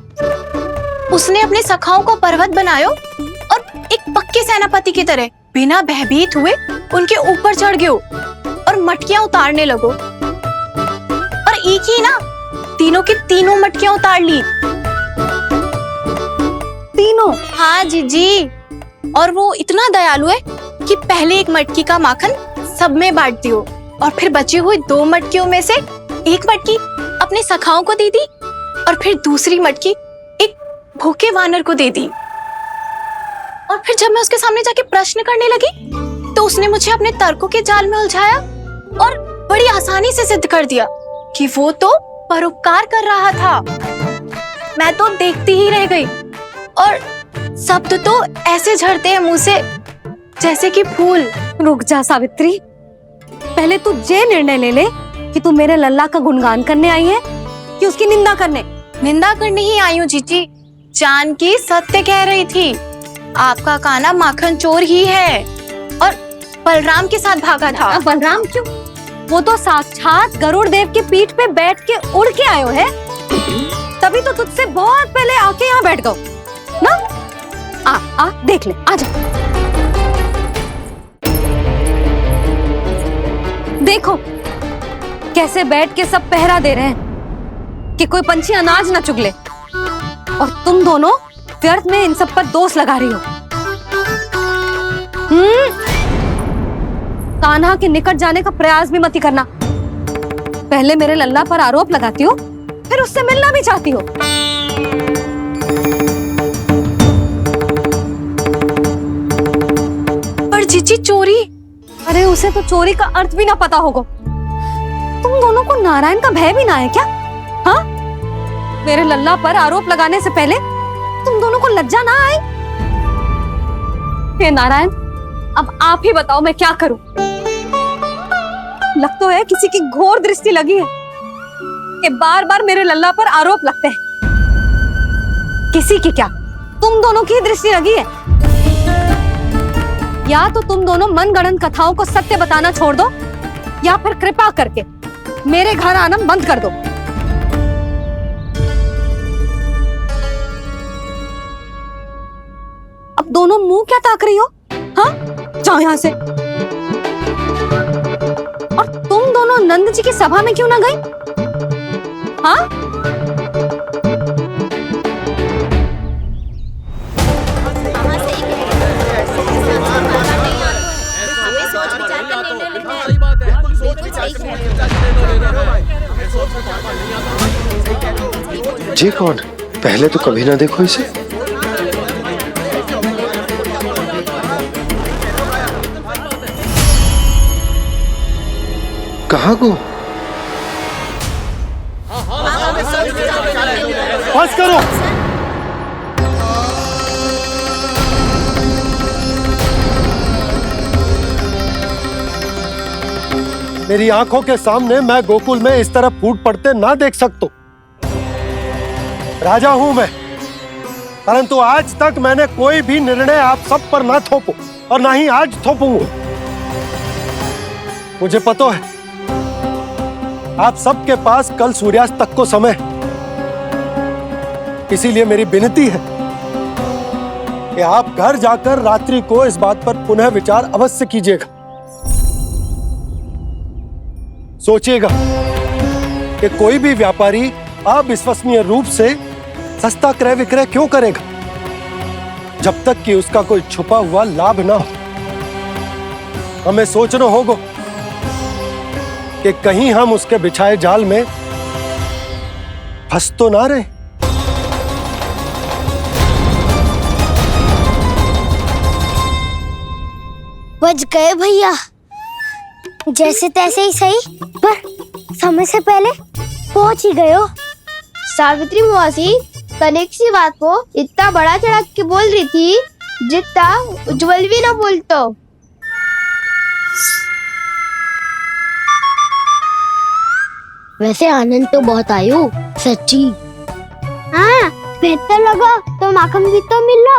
S14: उसने अपने सखाओं को पर्वत बनायो और एक पक्के सेनापति की तरह बिना भयभीत हुए उनके ऊपर चढ़ गयो और मटकियां उतारने लगो। और एक ही ना, तीनों की तीनों मटकियां उतार ली।
S2: तीनों?
S14: हाँ जीजी, और वो इतना दयालु है कि पहले एक मटकी का माखन सब में बांट दियो और फिर बची हुई 2 मटकियों में से एक मटकी अपने सखाओं को दे दी और फिर दूसरी मटकी एक भूखे वानर को दे दी। और फिर जब मैं उसके सामने जाके प्रश्न करने लगी तो उसने मुझे अपने तर्कों के जाल में उलझाया और बड़ी आसानी से सिद्ध कर दिया कि वो तो परोपकार कर रहा था। मैं तो देखती ही रह गई और शब्द तो ऐसे झड़ते हैं मुंह से जैसे कि फूल।
S2: रुक जा सावित्री, पहले तू ये निर्णय ले ले कि तू मेरे लल्ला का गुणगान करने आई है कि उसकी निंदा करने?
S14: निंदा करने ही आई हूँ जीजी। जानकी सत्य कह रही थी, आपका कान्हा माखन चोर ही है और बलराम के साथ भागा था।
S2: बलराम क्यों? वो तो साक्षात गरुड़ देव की पीठ पे बैठ के उड़ के आयो है, तभी तो तुझसे बहुत पहले आके यहाँ बैठ गओ ना। आ देख ले, आ जा। देखो कैसे बैठ के सब पहरा दे रहे हैं कि कोई पंछी अनाज ना चुगले, और तुम दोनों व्यर्थ में इन सब पर दोष लगा रही हो। कान्हा के निकट जाने का प्रयास भी मत ही करना। पहले मेरे लल्ला पर आरोप लगाती हो, फिर उससे मिलना भी चाहती हो।
S14: पर जीजी चोरी?
S2: अरे उसे तो चोरी का अर्थ भी ना पता होगा। तुम दोनों को नारायण का भय भी ना है क्या? हाँ, मेरे लल्ला पर आरोप लगाने से पहले तुम दोनों को लज्जा ना आई? हे नारायण, अब आप ही बताओ मैं क्या करूं। लग तो है किसी की घोर दृष्टि लगी है कि बार बार मेरे लल्ला पर आरोप लगते हैं। किसी की क्या, तुम दोनों की दृष्टि लगी है। या तो तुम दोनों मनगढ़ंत कथाओं को सत्य बताना छोड़ दो, या फिर कृपा करके मेरे घर आना बंद कर दो। अब दोनों मुंह क्या ताक रही हो? हाँ, जाओ यहां से। और तुम दोनों नंद जी की सभा में क्यों ना गई? हाँ,
S3: जी कौन? पहले तो कभी ना देखो इसे। कहाँ को? बस करो। मेरी आंखों के सामने मैं गोकुल में इस तरह फूट पड़ते ना देख सकता। राजा हूं मैं, परंतु आज तक मैंने कोई भी निर्णय आप सब पर ना थोपो और ना ही आज थोपूंगा। मुझे पता है आप सबके पास कल सूर्यास्त तक को समय, इसीलिए मेरी विनती है कि आप घर जाकर रात्रि को इस बात पर पुनः विचार अवश्य कीजिएगा। सोचिएगा कि कोई भी व्यापारी अविश्वसनीय रूप से सस्ता क्रय विक्रय क्यों करेगा जब तक कि उसका कोई छुपा हुआ लाभ ना हो। हमें सोचना होगा कि कहीं हम उसके बिछाए जाल में फंस तो ना रहे।
S4: बच गए भैया, जैसे तैसे ही सही, पर समय से पहले पहुंच ही गए हो।
S10: सावित्री मौसी कनेक सी बात को इतना बड़ा चढ़ा के बोल रही थी जितना उज्जवल भी ना बोलतो।
S4: वैसे आनंद तो बहुत आयो, सच्ची। हाँ, बेहतर लगा तो माखन भी तो मिला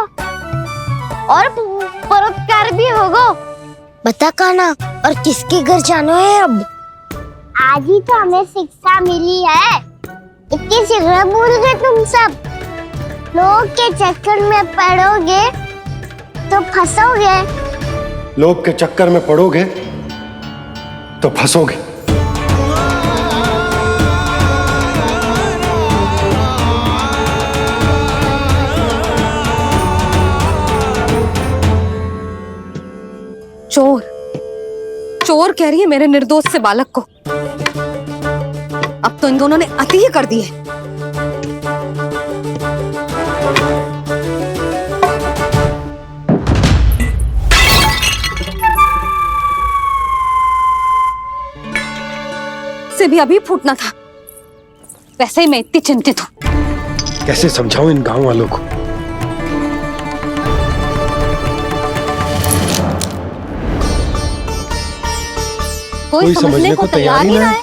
S4: और परोपकार भी होगा। बता काना, और किसके घर जाना है अब? आज ही तो हमें शिक्षा मिली है, इतनी शीघ्र भूल गए तुम सब। लोग के चक्कर में पड़ोगे तो फंसोगे।
S3: लोग के चक्कर में पड़ोगे तो फंसोगे।
S16: चोर चोर कह रही है मेरे निर्दोष से बालक को। अब तो इन दोनों ने अति ही कर दी है। से भी अभी फूटना था। वैसे ही मैं इतनी चिंतित हूं।
S3: कैसे समझाऊं इन गांव वालों को?
S16: कोई समझने को तैयार ही ना है।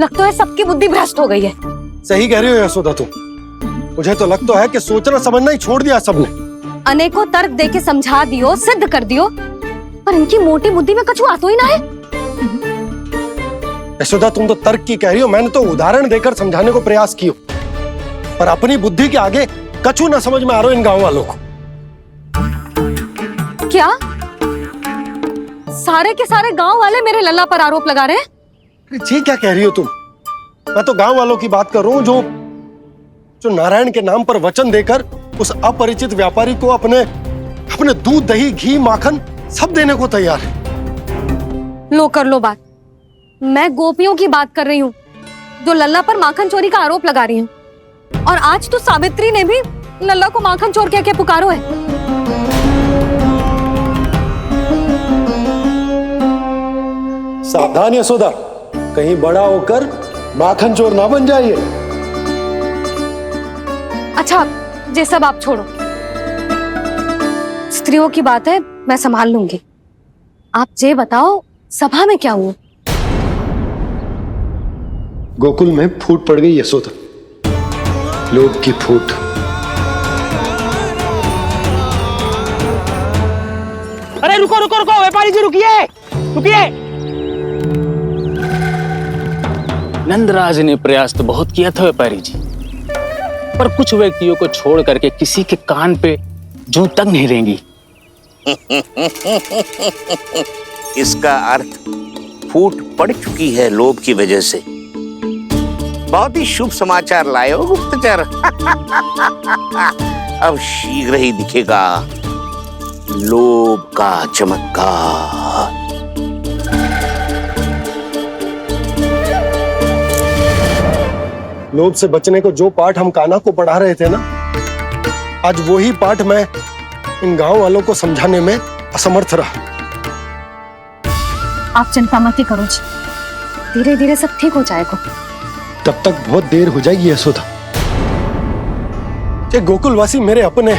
S16: लगता है सबकी बुद्धि भ्रष्ट हो गई है।
S3: सही कह रही हो यशोदा तुम। मुझे तो लगता है कि सोचना समझना ही छोड़ दिया सबने।
S16: अनेकों तर्क देके समझा दियो, सिद्ध कर दियो, पर इनकी मोटी बुद्धि में कछु आतो ही ना है।
S3: यशोदा तुम तो तर्क की कह रही हो, मैंने तो उदाहरण देकर समझाने को प्रयास किया, पर अपनी बुद्धि के आगे कछु ना समझ में आ रहा इन गांव वालों को।
S16: क्या सारे के सारे गांव वाले मेरे लल्ला पर आरोप लगा रहे हैं?
S3: जी क्या कह रही हो तुम? मैं तो गांव वालों की बात कर रहा हूँ जो नारायण के नाम पर वचन देकर उस अपरिचित व्यापारी को अपने दूध दही घी माखन सब देने को तैयार है।
S16: लो कर लो बात। मैं गोपियों की बात कर रही हूँ जो लल्ला पर माखन चोरी का आरोप लगा रही हूँ। और आज तो सावित्री ने भी लल्ला को माखन चोर कह के पुकारो है।
S3: सावधान यशोदा, कहीं बड़ा होकर माखन चोर ना बन जाइए।
S16: अच्छा, ये सब आप छोड़ो। स्त्रियों की बात है, मैं संभाल लूंगी। आप ये बताओ सभा में क्या हुआ?
S3: गोकुल में फूट पड़ गई यशोदा, लोभ की फूट।
S20: अरे रुको रुको रुको, व्यापारी जी रुकिए रुकिए।
S19: नंदराज ने प्रयास तो बहुत किया था व्यापारी जी, पर कुछ व्यक्तियों को छोड़ करके किसी के कान पे जूं तक नहीं रेंगी।
S7: इसका अर्थ फूट पड़ चुकी है लोभ की वजह से। बहुत ही शुभ समाचार लाए हो गुप्तचर। अब शीघ्र ही दिखेगा लोभ का चमत्कार।
S3: लोभ से बचने को जो पाठ हम कान्हा को पढ़ा रहे थे ना, आज वही पाठ मैं इन गांव वालों को समझाने में असमर्थ रहा।
S5: आप चिंता मत ही करो जी, धीरे धीरे सब ठीक हो जाएगा।
S3: तब तक बहुत देर हो जाएगी यशोदा। ये गोकुलवासी मेरे अपने,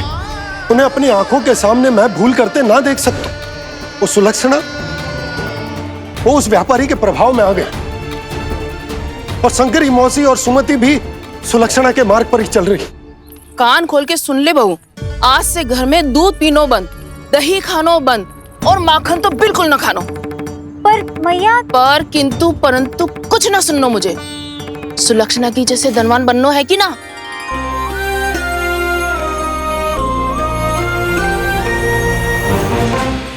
S3: उन्हें अपनी आंखों के सामने मैं भूल करते ना देख सकता। वो सुलक्षणा, वो उस व्यापारी के प्रभाव में आ गए, और शंकरी मौसी और सुमति भी सुलक्षणा के मार्ग पर ही चल रही।
S1: कान खोल के सुन ले बहू, आज से घर में दूध पीनो बंद, दही खानो बंद, और माखन तो बिल्कुल न खानो।
S4: पर मैया,
S1: पर किंतु परंतु कुछ ना सुननो मुझे। सुलक्षणा की जैसे धनवान बननो है कि ना?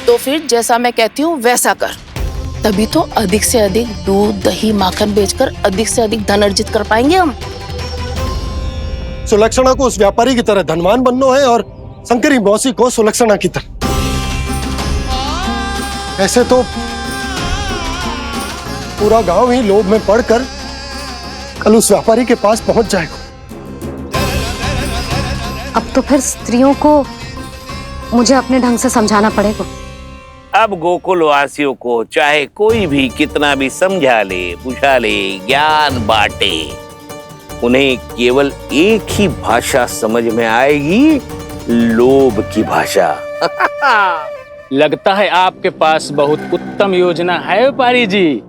S1: तो फिर जैसा मैं कहती हूँ वैसा कर, तभी तो अधिक से अधिक दूध दही माखन बेचकर अधिक से अधिक धन अर्जित कर पाएंगे हम।
S3: सुलक्षणा को उस व्यापारी की तरह धनवान बनना है और शंकरी मौसी को सुलक्षणा की तरह। ऐसे तो पूरा गांव ही लोभ में पड़कर कल उस व्यापारी के पास पहुंच जाएगा।
S5: अब तो फिर स्त्रियों को मुझे अपने ढंग से समझाना पड़ेगा।
S7: अब गोकुल वासियों को चाहे कोई भी कितना भी समझा ले, बुझा ले, ज्ञान बांटे, उन्हें केवल एक ही भाषा समझ में आएगी, लोभ की भाषा।
S19: लगता है आपके पास बहुत उत्तम योजना है व्यापारी जी।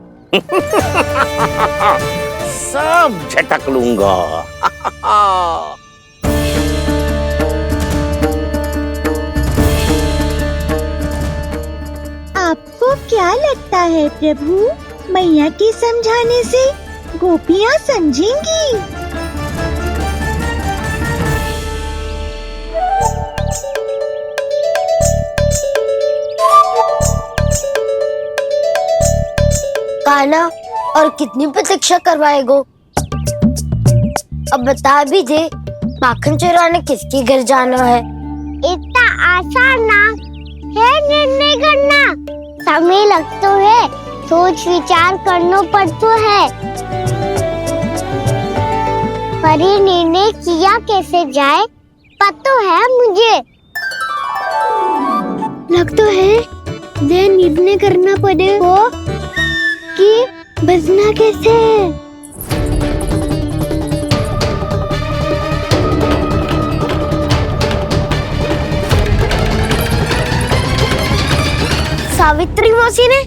S7: सब झटक लूंगा।
S21: आपको क्या लगता है प्रभु, मैया के समझाने से गोपियाँ समझेंगी?
S4: कान्हा, और कितनी प्रतीक्षा करवाएगो? अब बता भी दे, माखन चुराने किसके घर जाना है?
S21: इतना आसान ना है निर्णय करना, समय लगता है, सोच विचार करना पड़ता है। पर ये निर्णय किया कैसे जाए पता है मुझे। लगता है यह निर्णय करना पड़ेगा कि बचना कैसे।
S4: सावित्री मौसी ने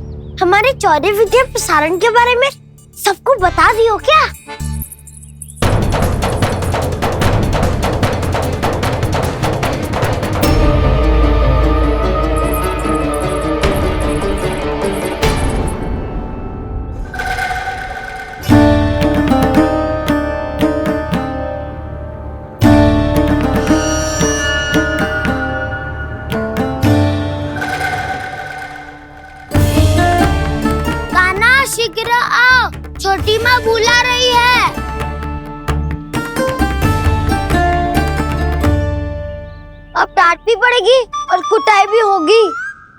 S4: हमारे चौरे विद्या प्रसारण के बारे में सबको बता दियो क्या? शीघ्र आओ, छोटी माँ बुला रही है। अब डांट भी पड़ेगी और कुटाई भी होगी।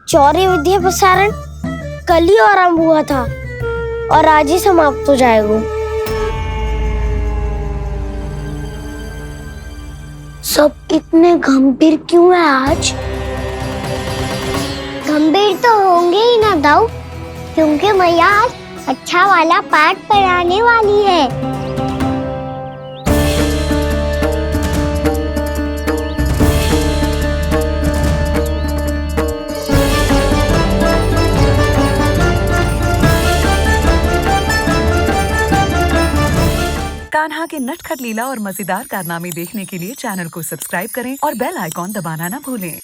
S4: चौरी विद्या प्रसारण कल ही आरंभ हुआ था और आज ही समाप्त हो जाएगा। सब इतने गंभीर क्यों है आज?
S21: गंभीर तो होंगे ही ना दाऊ, क्योंकि मैया आज अच्छा वाला पाठ पढ़ाने वाली है।
S22: कान्हा के नटखट लीला और मजेदार कारनामे देखने के लिए चैनल को सब्सक्राइब करें और बेल आइकॉन दबाना ना भूलें।